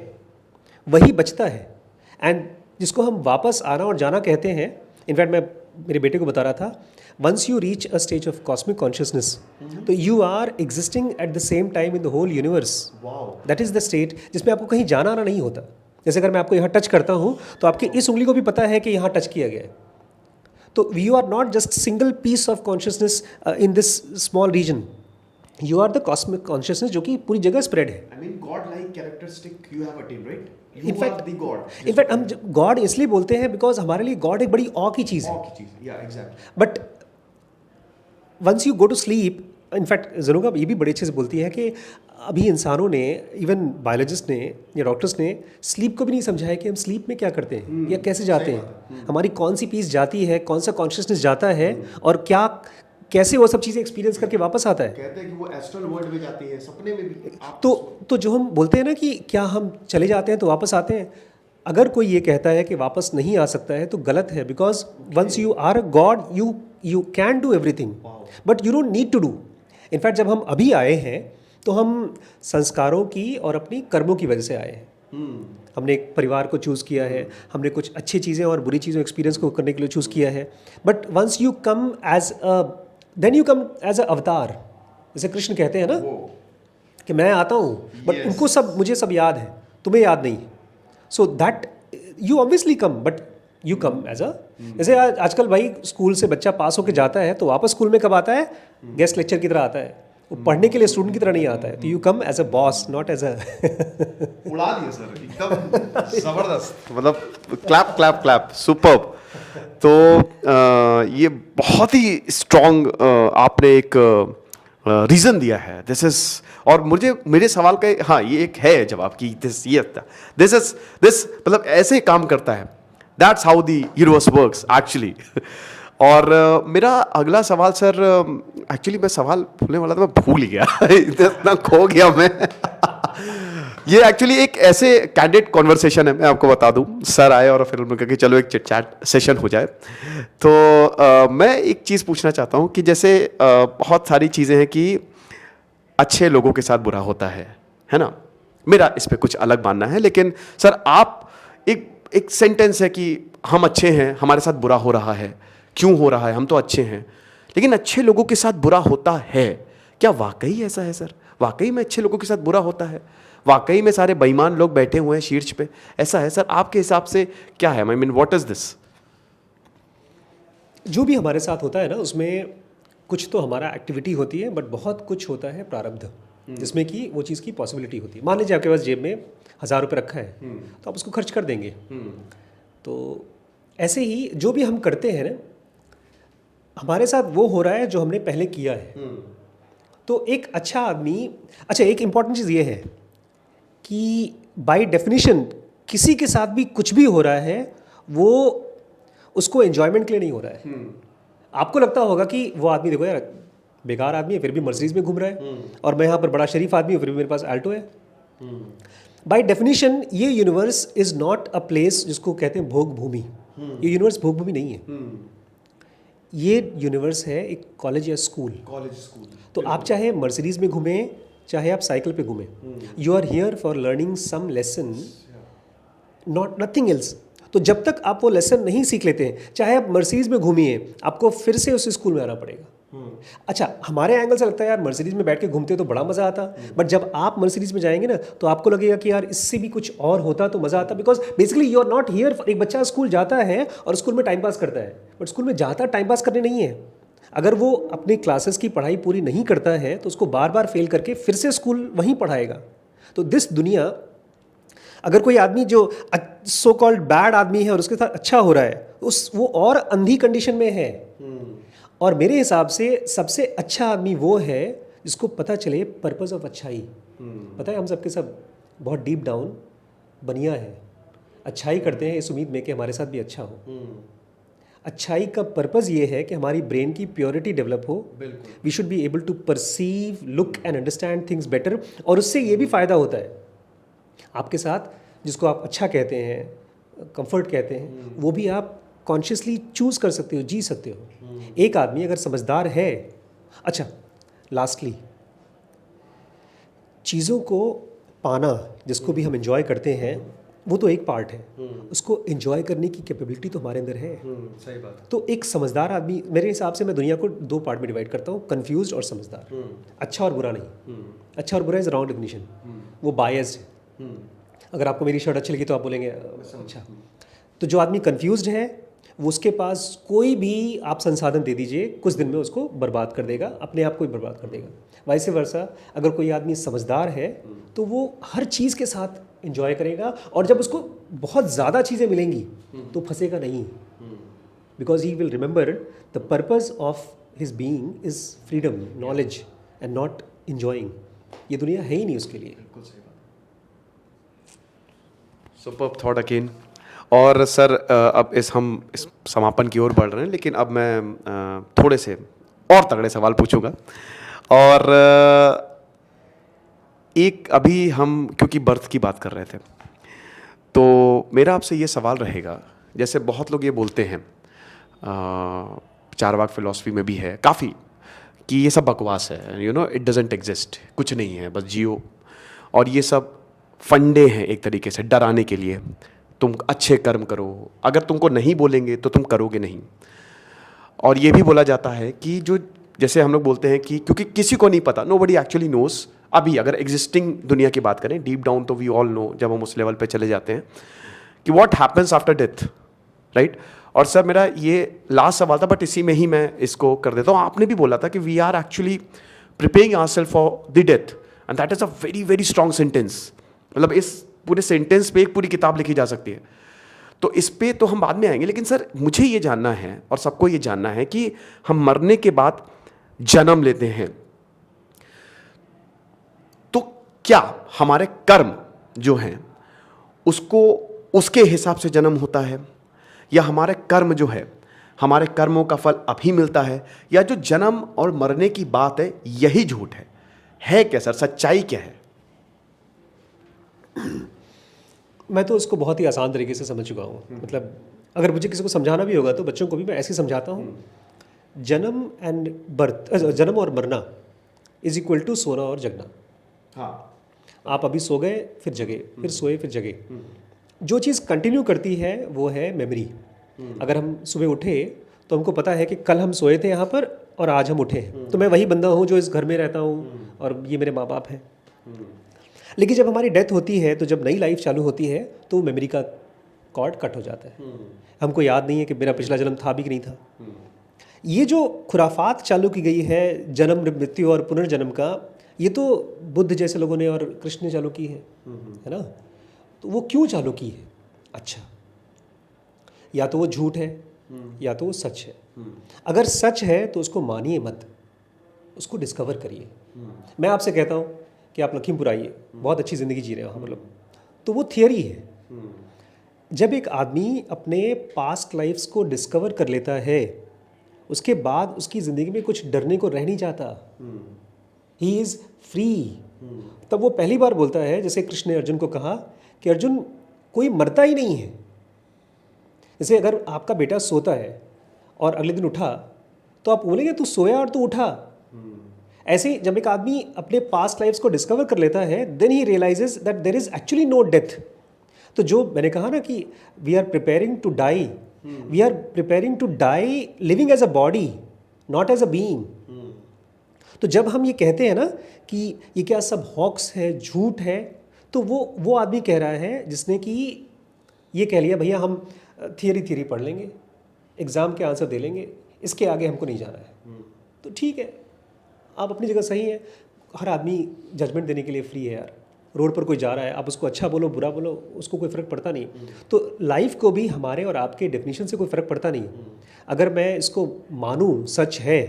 वही बचता है, एंड जिसको हम वापस आना और जाना कहते हैं। इनफैक्ट मैं मेरे बेटे को बता रहा था, once you reach a stage of cosmic consciousness, तो you are existing at the same time in the whole universe. That is the state जिसमें आपको कहीं जाना आना नहीं होता। जैसे अगर मैं आपको यहाँ टच करता हूँ, तो आपकी इस उंगली को भी पता है कि यहाँ टच किया गया है। तो you are not just single piece of consciousness in this small region, you are the cosmic consciousness जो कि पूरी जगह स्प्रेड है। I mean God-like characteristic you have attained, right? You in fact are the God. In fact हम God इसलिए बोलते हैं because हमारे लिए गॉड एक बड़ी ऑ की चीज़ है। और की चीज़, yeah, exactly. But once you go to sleep, in fact ज़रूर ये भी बड़े अच्छे से बोलती है कि अभी इंसानों ने, इवन बायोलॉजिस्ट ने या डॉक्टर्स ने स्लीप को भी नहीं समझा है कि हम स्लीप में क्या करते हैं या कैसे जाते हैं, हमारी कौन सी पीस जाती है, कौन सा कॉन्शियसनेस जाता है, और क्या कैसे वो सब चीज़ें एक्सपीरियंस करके वापस आता है। कहते हैं कि वो एस्ट्रल वर्ल्ड में जाती है, सपने में भी आप तो जो हम बोलते हैं ना कि क्या हम चले जाते हैं तो वापस आते हैं, अगर कोई ये कहता है कि वापस नहीं आ सकता है तो गलत है। Because once you are a god, you can do everything, but you don't need to do. In fact जब हम अभी आए हैं तो हम संस्कारों की और अपनी कर्मों की वजह से आए हैं। हमने एक परिवार को चूज़ किया है, हमने कुछ अच्छी चीज़ें और बुरी चीज़ों एक्सपीरियंस को करने के लिए चूज़ किया है। But once you come as then you come as a avatar, जैसे कृष्ण कहते हैं ना कि मैं आता हूँ, बट उनको सब, मुझे सब याद है, तुम्हें याद नहीं। So that you obviously come, but you come as a, जैसे आजकल भाई स्कूल से बच्चा पास होकर जाता है तो वापस स्कूल में कब आता है? गेस्ट लेक्चर की तरह आता है, वो पढ़ने के लिए स्टूडेंट की तरह नहीं आता है। तो you come as a boss, not as a उड़ा दिया सर एकदम जबरदस्त, मतलब क्लैप क्लैप क्लैप, सुपर्ब। तो ये बहुत ही स्ट्रॉन्ग आपने एक रीज़न दिया है। दिस इज, और मुझे मेरे सवाल का हाँ ये एक है जवाब कि दिस मतलब ऐसे काम करता है। That's how the universe works actually. और मेरा अगला सवाल सर, एक्चुअली मैं सवाल भूलने वाला था, मैं भूल गया इतना खो गया मैं ये एक्चुअली एक ऐसे कैंडिड कॉन्वर्सेशन है, मैं आपको बता दूं। सर आए और फिर उन्होंने कहा कि चलो एक चिट चैट सेशन हो जाए। तो मैं एक चीज़ पूछना चाहता हूं कि जैसे बहुत सारी चीज़ें हैं कि अच्छे लोगों के साथ बुरा होता है ना? मेरा इस पर कुछ अलग मानना है, लेकिन सर आप एक सेंटेंस है कि हम अच्छे हैं, हमारे साथ बुरा हो रहा है, क्यों हो रहा है? हम तो अच्छे हैं, लेकिन अच्छे लोगों के साथ बुरा होता है। क्या वाकई ऐसा है सर? वाकई में अच्छे लोगों के साथ बुरा होता है? वाकई में सारे बेईमान लोग बैठे हुए हैं शीर्ष पे? ऐसा है सर? आपके हिसाब से क्या है? I mean what is this? जो भी हमारे साथ होता है ना, उसमें कुछ तो हमारा एक्टिविटी होती है, बट बहुत कुछ होता है प्रारब्ध, जिसमें कि वो चीज़ की पॉसिबिलिटी होती है। मान लीजिए आपके पास जेब में 1000 रुपये रखा है, तो आप उसको खर्च कर देंगे। तो ऐसे ही जो भी हम करते हैं ना, हमारे साथ वो हो रहा है जो हमने पहले किया है। तो एक अच्छा आदमी, अच्छा एक इम्पॉर्टेंट चीज़ ये है कि बाय डेफिनेशन किसी के साथ भी कुछ भी हो रहा है, वो उसको एंजॉयमेंट के लिए नहीं हो रहा है। आपको लगता होगा कि वो आदमी, देखो यार बेकार आदमी है, फिर भी मर्सिडीज में घूम रहा है, और मैं यहाँ पर बड़ा शरीफ आदमी हूँ, फिर भी मेरे पास आल्टो है। बाय डेफिनेशन ये universe is not a place जिसको कहते हैं भोग भूमि। ये यूनिवर्स भोग भूमि नहीं है। ये यूनिवर्स है एक कॉलेज या स्कूल। तो आप चाहे मर्सिडीज में घूमें, चाहे आप साइकिल पे घूमें, you are here for learning some lesson, not nothing else. तो जब तक आप वो लेसन नहीं सीख लेते हैं, चाहे आप मर्सिडीज में घूमिए, आपको फिर से उस स्कूल में आना पड़ेगा। अच्छा, हमारे एंगल से लगता है यार मर्सिडीज में बैठ के घूमते तो बड़ा मज़ा आता, बट जब आप मर्सिडीज में जाएंगे ना तो आपको लगेगा कि यार इससे भी कुछ और होता तो मज़ा आता, because basically you are not here. एक बच्चा स्कूल जाता है और स्कूल में टाइम पास करता है, बट स्कूल में जाता टाइम पास करने नहीं है। अगर वो अपनी क्लासेस की पढ़ाई पूरी नहीं करता है तो उसको बार बार फेल करके फिर से स्कूल वहीं पढ़ाएगा। तो दिस दुनिया, अगर कोई आदमी जो सो कॉल्ड बैड आदमी है और उसके साथ अच्छा हो रहा है, वो और अंधी कंडीशन में है। और मेरे हिसाब से सबसे अच्छा आदमी वो है जिसको पता चले पर्पस ऑफ अच्छाई। पता है, हम सबके सब बहुत डीप डाउन बनिया है, अच्छाई करते हैं इस उम्मीद में कि हमारे साथ भी अच्छा हो। अच्छाई का पर्पस ये है कि हमारी ब्रेन की प्योरिटी डेवलप हो। We should be able to perceive, look and understand things better. और उससे ये भी फ़ायदा होता है आपके साथ, जिसको आप अच्छा कहते हैं, कंफर्ट कहते हैं, वो भी आप कॉन्शियसली चूज कर सकते हो, जी सकते हो। एक आदमी अगर समझदार है, अच्छा लास्टली, चीज़ों को पाना जिसको भी हम एंजॉय करते हैं वो तो एक पार्ट है, उसको एंजॉय करने की कैपेबिलिटी तो हमारे अंदर है। सही बात। तो एक समझदार आदमी, मेरे हिसाब से मैं दुनिया को दो पार्ट में डिवाइड करता हूँ, कंफ्यूज्ड और समझदार। अच्छा और बुरा नहीं, अच्छा और बुरा इज रॉन्ग डेफिनेशन, वो बायस्ड है। अगर आपको मेरी शर्ट अच्छी लगी तो आप बोलेंगे अच्छा। तो जो आदमी कंफ्यूज्ड है, वो उसके पास कोई भी आप संसाधन दे दीजिए, कुछ दिन में उसको बर्बाद कर देगा, अपने आप को ही बर्बाद कर देगा। वैसे वर्सा, अगर कोई आदमी समझदार है तो वो हर चीज़ के साथ एंजॉय करेगा, और जब उसको बहुत ज़्यादा चीज़ें मिलेंगी तो फंसेगा नहीं, because he will remember the purpose of his being is freedom, knowledge and not enjoying. ये दुनिया है ही नहीं उसके लिए। Superb thought again. और सर अब हम इस समापन की ओर बढ़ रहे हैं, लेकिन अब मैं थोड़े से और तगड़े सवाल पूछूंगा। और एक अभी हम क्योंकि बर्थ की बात कर रहे थे, तो मेरा आपसे ये सवाल रहेगा, जैसे बहुत लोग ये बोलते हैं, चारवाक फिलॉसफी में भी है काफ़ी, कि ये सब बकवास है, you no it doesn't exist, कुछ नहीं है, बस जियो। और ये सब फंडे हैं एक तरीके से डराने के लिए, तुम अच्छे कर्म करो, अगर तुमको नहीं बोलेंगे तो तुम करोगे नहीं। और ये भी बोला जाता है कि जो, जैसे हम लोग बोलते हैं कि क्योंकि किसी को नहीं पता, नोबडी एक्चुअली नोस, अभी अगर एग्जिस्टिंग दुनिया की बात करें डीप डाउन, तो वी ऑल नो, जब हम उस लेवल पे चले जाते हैं कि what happens after death, right. और सर मेरा ये लास्ट सवाल था, बट इसी में ही मैं इसको कर देता हूँ। आपने भी बोला था कि we are actually preparing ourselves for the death, and that is a very very strong sentence. मतलब इस पूरे सेंटेंस पे एक पूरी किताब लिखी जा सकती है। तो इस पे तो हम बाद में आएंगे, लेकिन सर मुझे ये जानना है और सबको ये जानना है कि हम मरने के बाद जन्म लेते हैं, तो क्या हमारे कर्म जो हैं उसको उसके हिसाब से जन्म होता है, या हमारे कर्म जो है, हमारे कर्मों का फल अभी मिलता है, या जो जन्म और मरने की बात है यही झूठ है क्या सर, सच्चाई क्या है? मैं तो इसको बहुत ही आसान तरीके से समझ चुका हूँ। मतलब अगर मुझे किसी को समझाना भी होगा तो बच्चों को भी मैं ऐसे ही समझाता हूँ। जन्म एंड बर्थ, जन्म और मरना इज इक्वल टू सोना और जगना। हाँ, आप अभी सो गए फिर जगे, फिर सोए फिर जगे। जो चीज़ कंटिन्यू करती है वो है मेमोरी। अगर हम सुबह उठे तो हमको पता है कि कल हम सोए थे यहाँ पर और आज हम उठे, तो मैं वही बंदा हूँ जो इस घर में रहता हूँ और ये मेरे माँ बाप हैं। लेकिन जब हमारी डेथ होती है, तो जब नई लाइफ चालू होती है, तो मेमोरी का कॉर्ड कट हो जाता है। हमको याद नहीं है कि मेरा पिछला जन्म था भी कि नहीं था। ये जो खुराफात चालू की गई है जन्म मृत्यु और पुनर्जन्म का, ये तो बुद्ध जैसे लोगों ने और कृष्ण ने चालू की है ना। तो वो क्यों चालू की है? अच्छा, या तो वो झूठ है या तो वो सच है। अगर सच है तो उसको मानिए मत, उसको डिस्कवर करिए। मैं आपसे कहता हूँ कि आप लखीमपुर आइए, बहुत अच्छी ज़िंदगी जी रहे हो, मतलब तो वो थियरी है। जब एक आदमी अपने पास्ट लाइफ्स को डिस्कवर कर लेता है, उसके बाद उसकी ज़िंदगी में कुछ डरने को रह नहीं जाता। He is free. तब वो पहली बार बोलता है, जैसे कृष्ण ने अर्जुन को कहा कि अर्जुन कोई मरता ही नहीं है, जैसे अगर आपका बेटा सोता है और अगले दिन उठा तो आप बोलेंगे तू सोया और तू उठा। ऐसे ही जब एक आदमी अपने पास्ट लाइफ्स को डिस्कवर कर लेता है देन ही realises that there is actually no death. तो जो मैंने कहा ना कि we are preparing to die, we are preparing to die living as a body not as a being. तो जब हम ये कहते हैं ना कि ये क्या सब हॉक्स है, झूठ है, तो वो आदमी कह रहा है जिसने कि ये कह लिया भैया हम थियरी पढ़ लेंगे, एग्ज़ाम के आंसर दे लेंगे, इसके आगे हमको नहीं जाना है। तो ठीक है, आप अपनी जगह सही है, हर आदमी जजमेंट देने के लिए फ्री है यार। रोड पर कोई जा रहा है, आप उसको अच्छा बोलो बुरा बोलो, उसको कोई फ़र्क पड़ता नहीं। तो लाइफ को भी हमारे और आपके डेफिनेशन से कोई फ़र्क पड़ता नहीं। अगर मैं इसको मानूँ सच है,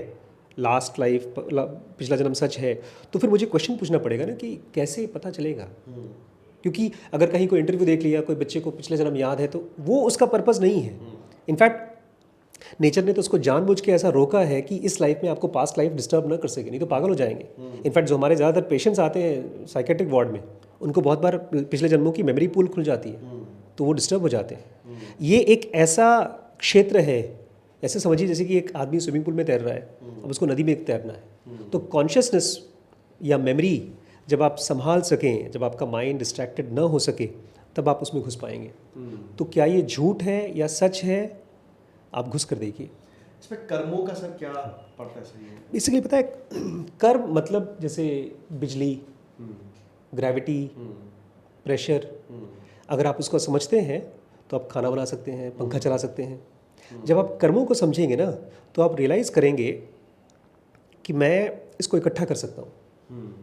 लास्ट लाइफ पिछला जन्म सच है, तो फिर मुझे क्वेश्चन पूछना पड़ेगा ना कि कैसे पता चलेगा। क्योंकि अगर कहीं कोई इंटरव्यू देख लिया, कोई बच्चे को पिछले जन्म याद है, तो वो उसका पर्पज़ नहीं है। इनफैक्ट नेचर ने तो उसको जानबूझ के ऐसा रोका है कि इस लाइफ में आपको पास्ट लाइफ डिस्टर्ब ना कर सके, नहीं तो पागल हो जाएंगे। इनफैक्ट जो हमारे ज़्यादातर पेशेंट्स आते हैं साइकेट्रिक वार्ड में, उनको बहुत बार पिछले जन्मों की मेमोरी पूल खुल जाती है, तो वो डिस्टर्ब हो जाते हैं। ये एक ऐसा क्षेत्र है, ऐसे समझिए जैसे कि एक आदमी स्विमिंग पूल में तैर रहा है, अब उसको नदी में तैरना है। तो कॉन्शियसनेस या मेमोरी जब आप संभाल सकें, जब आपका माइंड डिस्ट्रैक्टेड ना हो सके, तब आप उसमें घुस पाएंगे। तो क्या ये झूठ है या सच है, आप घुस कर देखिए। इसमें कर्मों का सर क्या पड़ता है सही है? बेसिकली पता है, कर्म मतलब जैसे बिजली, ग्रेविटी, प्रेशर, अगर आप उसको समझते हैं तो आप खाना बना सकते हैं, पंखा चला सकते हैं। जब आप कर्मों को समझेंगे ना तो आप रियलाइज़ करेंगे कि मैं इसको इकट्ठा कर सकता हूँ।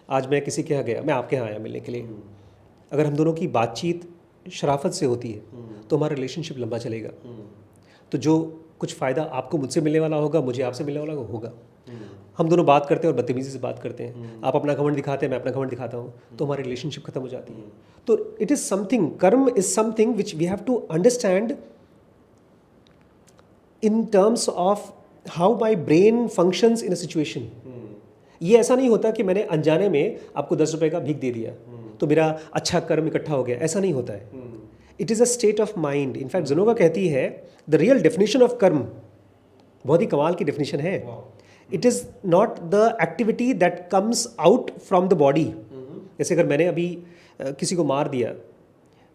आज मैं किसी के यहाँ गया, मैं आपके यहाँ आया मिलने के लिए, अगर हम दोनों की बातचीत शराफत से होती है तो हमारा रिलेशनशिप लंबा चलेगा। तो जो कुछ फ़ायदा आपको मुझसे मिलने वाला होगा, मुझे आपसे मिलने वाला होगा। हम दोनों बात करते हैं और बदतमीजी से बात करते हैं, आप अपना घमंड दिखाते हैं, मैं अपना घमंड दिखाता हूँ, तो हमारी रिलेशनशिप खत्म हो जाती है। तो it is something, karma is something which we have to understand in terms of how my brain functions in a situation. ये ऐसा नहीं होता कि मैंने अनजाने में आपको 10 रुपए का भीख दे दिया तो मेरा अच्छा कर्म इकट्ठा हो गया, ऐसा नहीं होता है। It is a state of mind. In fact जनोवा कहती है द रियल डेफिनेशन ऑफ कर्म, बहुत ही कमाल की डेफिनेशन है, it is not the activity that comes out from the body. जैसे अगर मैंने अभी किसी को मार दिया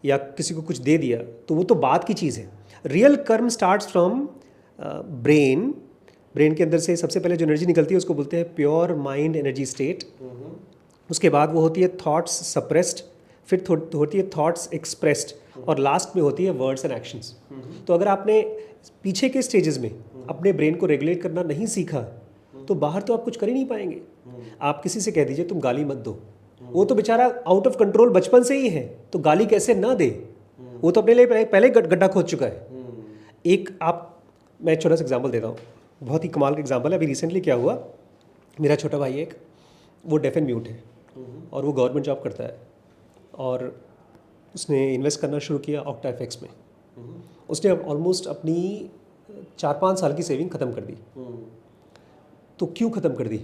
या किसी को कुछ दे दिया तो वो तो बात की चीज़ है। रियल कर्म स्टार्ट्स फ्रॉम ब्रेन। ब्रेन के अंदर से सबसे पहले जो एनर्जी निकलती है उसको बोलते हैं प्योर माइंड एनर्जी स्टेट। उसके बाद वो होती है थॉट्स सप्रेस्ड, फिर होती है थॉट्स एक्सप्रेस्ड, और लास्ट में होती है वर्ड्स एंड एक्शंस। तो अगर आपने पीछे के स्टेजेस में अपने ब्रेन को रेगुलेट करना नहीं सीखा तो बाहर तो आप कुछ कर ही नहीं पाएंगे। आप किसी से कह दीजिए तुम गाली मत दो, वो तो बेचारा आउट ऑफ कंट्रोल बचपन से ही है, तो गाली कैसे ना दे, वो तो अपने लिए पहले गड्ढा खोद चुका है। मैं एक छोटा सा एग्जाम्पल देता हूँ, बहुत ही कमाल का एग्जाम्पल है। अभी रिसेंटली क्या हुआ, मेरा छोटा भाई एक, वो डेफ एंड म्यूट है और वो गवर्नमेंट जॉब करता है, और उसने इन्वेस्ट करना शुरू किया ऑक्टाफेक्स में। उसने अब ऑलमोस्ट अपनी 4-5 साल की सेविंग ख़त्म कर दी। तो क्यों ख़त्म कर दी?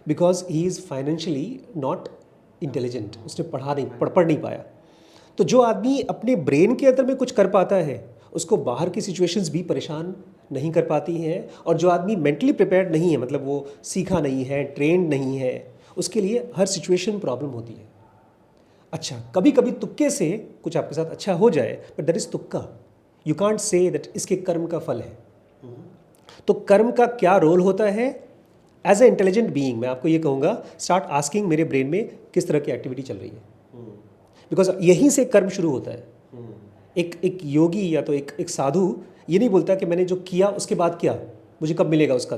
Because he is financially not intelligent, उसने पढ़ नहीं पाया। तो जो आदमी अपने ब्रेन के अंदर में कुछ कर पाता है उसको बाहर की सिचुएशंस भी परेशान नहीं कर पाती हैं, और जो आदमी मेंटली प्रिपेयर्ड नहीं है, मतलब वो सीखा नहीं है, ट्रेंड नहीं है, उसके लिए हर सिचुएशन प्रॉब्लम होती है। अच्छा, कभी कभी तुक्के से कुछ आपके साथ अच्छा हो जाए, बट दैट इज़ तुक्का, यू कांट से दैट इसके कर्म का फल है। तो कर्म का क्या रोल होता है? एज ए इंटेलिजेंट बीइंग मैं आपको ये कहूँगा, स्टार्ट आस्किंग मेरे ब्रेन में किस तरह की एक्टिविटी चल रही है, बिकॉज यहीं से कर्म शुरू होता है। एक योगी या तो एक साधु ये नहीं बोलता कि मैंने जो किया उसके बाद क्या मुझे कब मिलेगा उसका,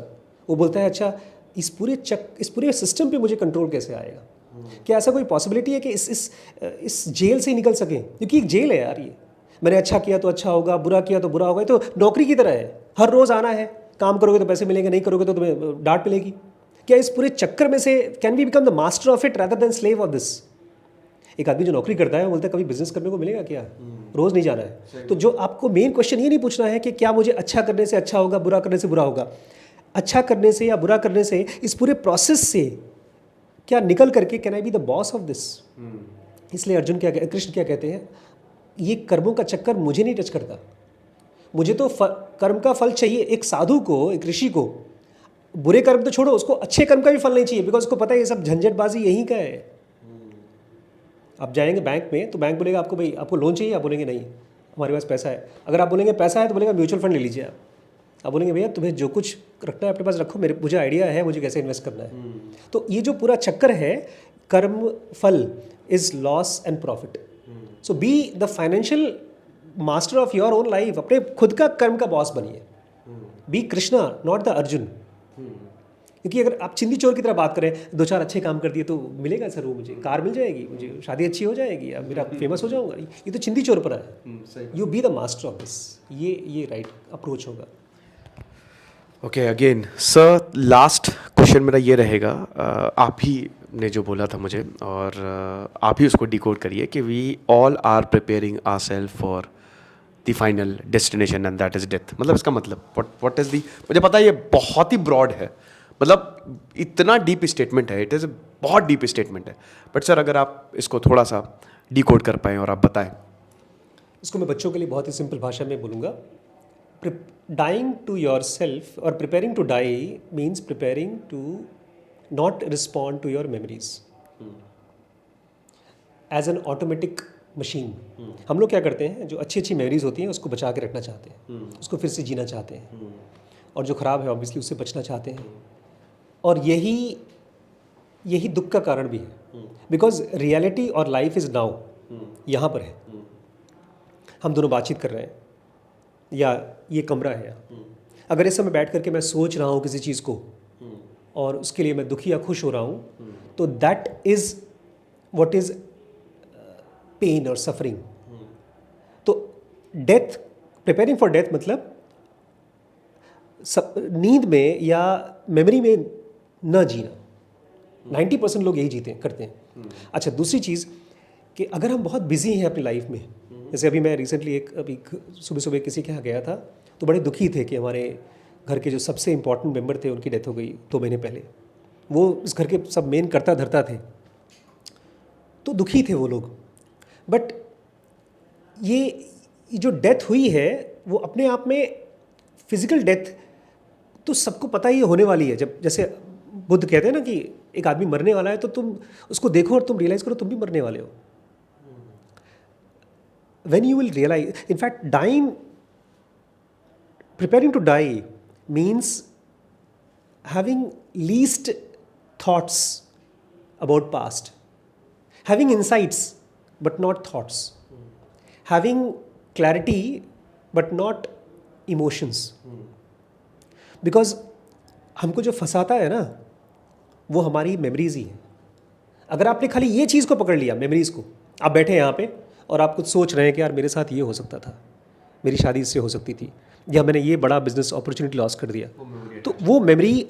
वो बोलता है अच्छा इस पूरे सिस्टम पे मुझे कंट्रोल कैसे आएगा। क्या ऐसा कोई पॉसिबिलिटी है कि इस जेल से ही निकल सकें? क्योंकि एक जेल है यार ये, मैंने अच्छा किया तो अच्छा होगा, बुरा किया तो बुरा होगा। ये तो नौकरी की तरह है, हर रोज़ आना है, काम करोगे तो पैसे मिलेंगे, नहीं करोगे तो तुम्हें डांट मिलेगी। क्या इस पूरे चक्कर में से can we become the master of it rather than slave of this? एक आदमी जो नौकरी करता है वो बोलता है कभी बिजनेस करने को मिलेगा क्या, रोज़ नहीं जाना है। तो जो आपको मेन क्वेश्चन ये नहीं पूछना है कि क्या मुझे अच्छा करने से अच्छा होगा, बुरा करने से बुरा होगा। अच्छा करने से या बुरा करने से, इस पूरे प्रोसेस से क्या निकल करके can I be the boss of this. इसलिए कृष्ण क्या कहते हैं, ये कर्मों का चक्कर मुझे नहीं टच करता, मुझे तो कर्म का फल चाहिए। एक साधु को, एक ऋषि को बुरे कर्म तो छोड़ो, उसको अच्छे कर्म का भी फल नहीं चाहिए, बिकॉज उसको पता है ये सब झंझटबाजी यहीं का है। आप जाएंगे बैंक में तो बैंक बोलेगा आपको, भाई आपको लोन चाहिए? आप बोलेंगे नहीं, हमारे पास पैसा है। अगर आप बोलेंगे पैसा है तो बोलेगा म्यूचुअल फंड ले लीजिए। आप बोलेंगे भैया तुम्हें जो कुछ रखना है अपने पास रखो, मुझे आइडिया है मुझे कैसे इन्वेस्ट करना है। तो ये जो पूरा चक्कर है, karma phal is loss and profit. So be the financial master of your own life. अपने खुद का कर्म का बॉस बनिए। Be Krishna, not the Arjun. क्योंकि अगर आप चिंदी चोर की तरह बात करें, 2-4 अच्छे काम कर दिए तो मिलेगा सर, वो मुझे कार मिल जाएगी, मुझे शादी अच्छी हो जाएगी, या मेरा फेमस हो जाऊंगा, ये तो चिंदी चोर पर है। You be the master of this. ये राइट अप्रोच होगा। Okay, again sir, last question मेरा ये रहेगा, आप ही ने जो बोला था मुझे, और आप ही उसको डिकोड करिए कि we all are preparing ourselves for the final destination and that is death. मतलब इसका मतलब व्हाट इज दी, मुझे पता है ये बहुत ही ब्रॉड है, मतलब इतना डीप स्टेटमेंट है, इट इज़ बहुत डीप स्टेटमेंट है, बट सर अगर आप इसको थोड़ा सा डिकोड कर पाएँ और आप बताएं। इसको मैं बच्चों के लिए बहुत ही सिंपल भाषा में बोलूँगा। डाइंग टू योर सेल्फ और preparing to die means preparing to not respond to your memories as an automatic machine. हम लोग क्या करते हैं, जो अच्छी अच्छी मेमोरीज होती हैं उसको बचा के रखना चाहते हैं, उसको फिर से जीना चाहते हैं, और जो ख़राब है ऑब्वियसली उससे बचना चाहते हैं। और यही दुख का कारण भी है, बिकॉज रियलिटी और लाइफ इज़ नाउ, यहाँ पर है। हम दोनों बातचीत कर रहे हैं, या ये कमरा है। अगर इस समय बैठ करके मैं सोच रहा हूँ किसी चीज़ को और उसके लिए मैं दुखी या खुश हो रहा हूँ, तो that is what is pain और सफरिंग। तो डेथ, प्रिपेयरिंग फॉर डेथ मतलब नींद में या मेमोरी में न जीना। 90% लोग यही करते हैं। अच्छा, दूसरी चीज़ कि अगर हम बहुत बिजी हैं अपनी लाइफ में, जैसे अभी मैं रिसेंटली अभी सुबह सुबह किसी के यहाँ गया था, तो बड़े दुखी थे कि हमारे घर के जो सबसे इम्पोर्टेंट मेंबर थे उनकी डेथ हो गई 2 महीने पहले। वो इस घर के सब मेन करता धरता थे, तो दुखी थे वो लोग। बट ये जो डेथ हुई है वो अपने आप में फिजिकल डेथ तो सबको पता ही होने वाली है। जब जैसे बुद्ध कहते हैं ना कि एक आदमी मरने वाला है तो तुम उसको देखो और तुम रियलाइज करो तुम भी मरने वाले हो। When you will realize, in fact, dying, preparing to die means having least thoughts about past, having insights but not thoughts, having clarity but not emotions. Because हमको जो फंसाता है ना वो हमारी मेमोरीज ही है। अगर आपने खाली ये चीज़ को पकड़ लिया, मेमोरीज को, आप बैठे हैं यहाँ पे और आप कुछ सोच रहे हैं कि यार मेरे साथ ये हो सकता था, मेरी शादी इससे हो सकती थी, या मैंने ये बड़ा बिजनेस अपॉर्चुनिटी लॉस कर दिया, तो वो memory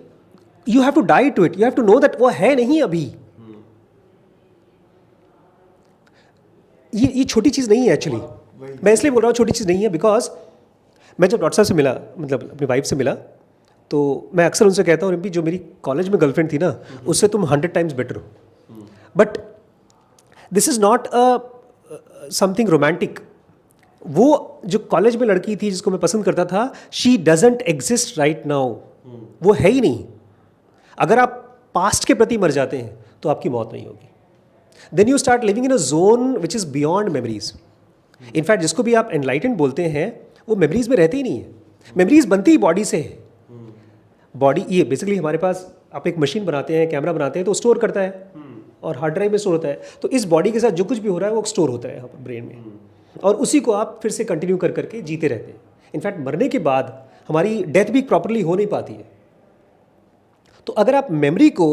you have to die to it, you have to know that वो है नहीं अभी। ये छोटी चीज़ नहीं है एक्चुअली। मैं इसलिए बोल रहा हूँ छोटी चीज़ नहीं है बिकॉज मैं जब डॉक्टर साहब से मिला, मतलब अपनी वाइफ से मिला, तो मैं अक्सर उनसे कहता हूँ जो मेरी कॉलेज में गर्लफ्रेंड थी ना उससे तुम 100 टाइम्स बेटर हो। But this is not something romantic. वो जो कॉलेज में लड़की थी जिसको मैं पसंद करता था, she doesn't exist right now, वो है ही नहीं। अगर आप पास्ट के प्रति मर जाते हैं तो आपकी मौत नहीं होगी। Then you start living in a zone which is beyond memories. In fact जिसको भी आप एनलाइटेंड बोलते हैं वो मेमोरीज में रहती ही नहीं है। मेमोरीज बनती ही बॉडी से है। बॉडी ये बेसिकली हमारे पास, आप एक मशीन बनाते हैं, कैमरा बनाते हैं तो स्टोर करता है और हार्ड ड्राइव में स्टोर होता है। तो इस बॉडी के साथ जो कुछ भी हो रहा है वो स्टोर होता है यहाँ पर ब्रेन में, और उसी को आप फिर से कंटिन्यू कर करके जीते रहते हैं। इनफैक्ट मरने के बाद हमारी डेथ भी प्रॉपरली हो नहीं पाती है। तो अगर आप मेमोरी को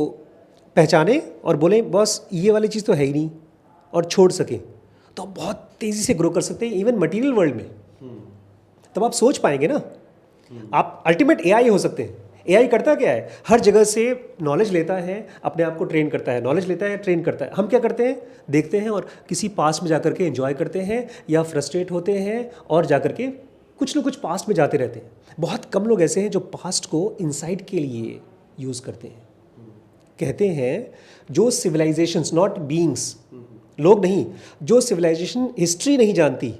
पहचाने और बोलें बस ये वाली चीज़ तो है ही नहीं, और छोड़ सकें, तो आप बहुत तेज़ी से ग्रो कर सकते हैं इवन मटीरियल वर्ल्ड में। तब आप सोच पाएंगे ना, आप अल्टीमेट एआई हो सकते हैं। एआई करता क्या है, हर जगह से नॉलेज लेता है, अपने आप को ट्रेन करता है, नॉलेज लेता है, ट्रेन करता है। हम क्या करते हैं, देखते हैं और किसी पास्ट में जाकर के एंजॉय करते हैं या फ्रस्ट्रेट होते हैं और जाकर के कुछ ना कुछ पास्ट में जाते रहते हैं। बहुत कम लोग ऐसे हैं जो पास्ट को इंसाइट के लिए यूज़ करते हैं। कहते हैं जो सिविलाइजेशंस, नॉट बीइंग्स, लोग नहीं, जो सिविलाइजेशन हिस्ट्री नहीं जानती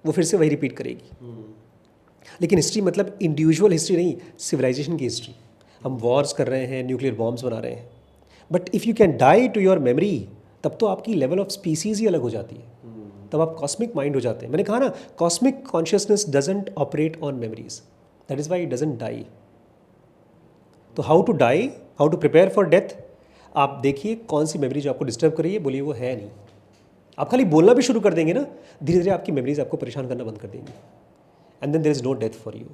वो फिर से वही रिपीट करेगी। लेकिन हिस्ट्री मतलब इंडिविजुअल हिस्ट्री नहीं, सिविलाइजेशन की हिस्ट्री। हम वॉर्स कर रहे हैं, न्यूक्लियर बॉम्ब्स बना रहे हैं, but if you can die to your memory, तब तो आपकी लेवल ऑफ स्पीसीज ही अलग हो जाती है, तब आप कॉस्मिक माइंड हो जाते हैं। मैंने कहा ना, cosmic consciousness doesn't operate on memories, that is why it doesn't die. तो how to die, how to prepare for death, आप देखिए कौन सी मेमोरी जो आपको डिस्टर्ब कर रही है, बोलिए वो है नहीं। आप खाली बोलना भी शुरू कर देंगे ना, धीरे धीरे आपकी मेमोरीज आपको परेशान करना बंद कर देंगी, and then there is no death for you.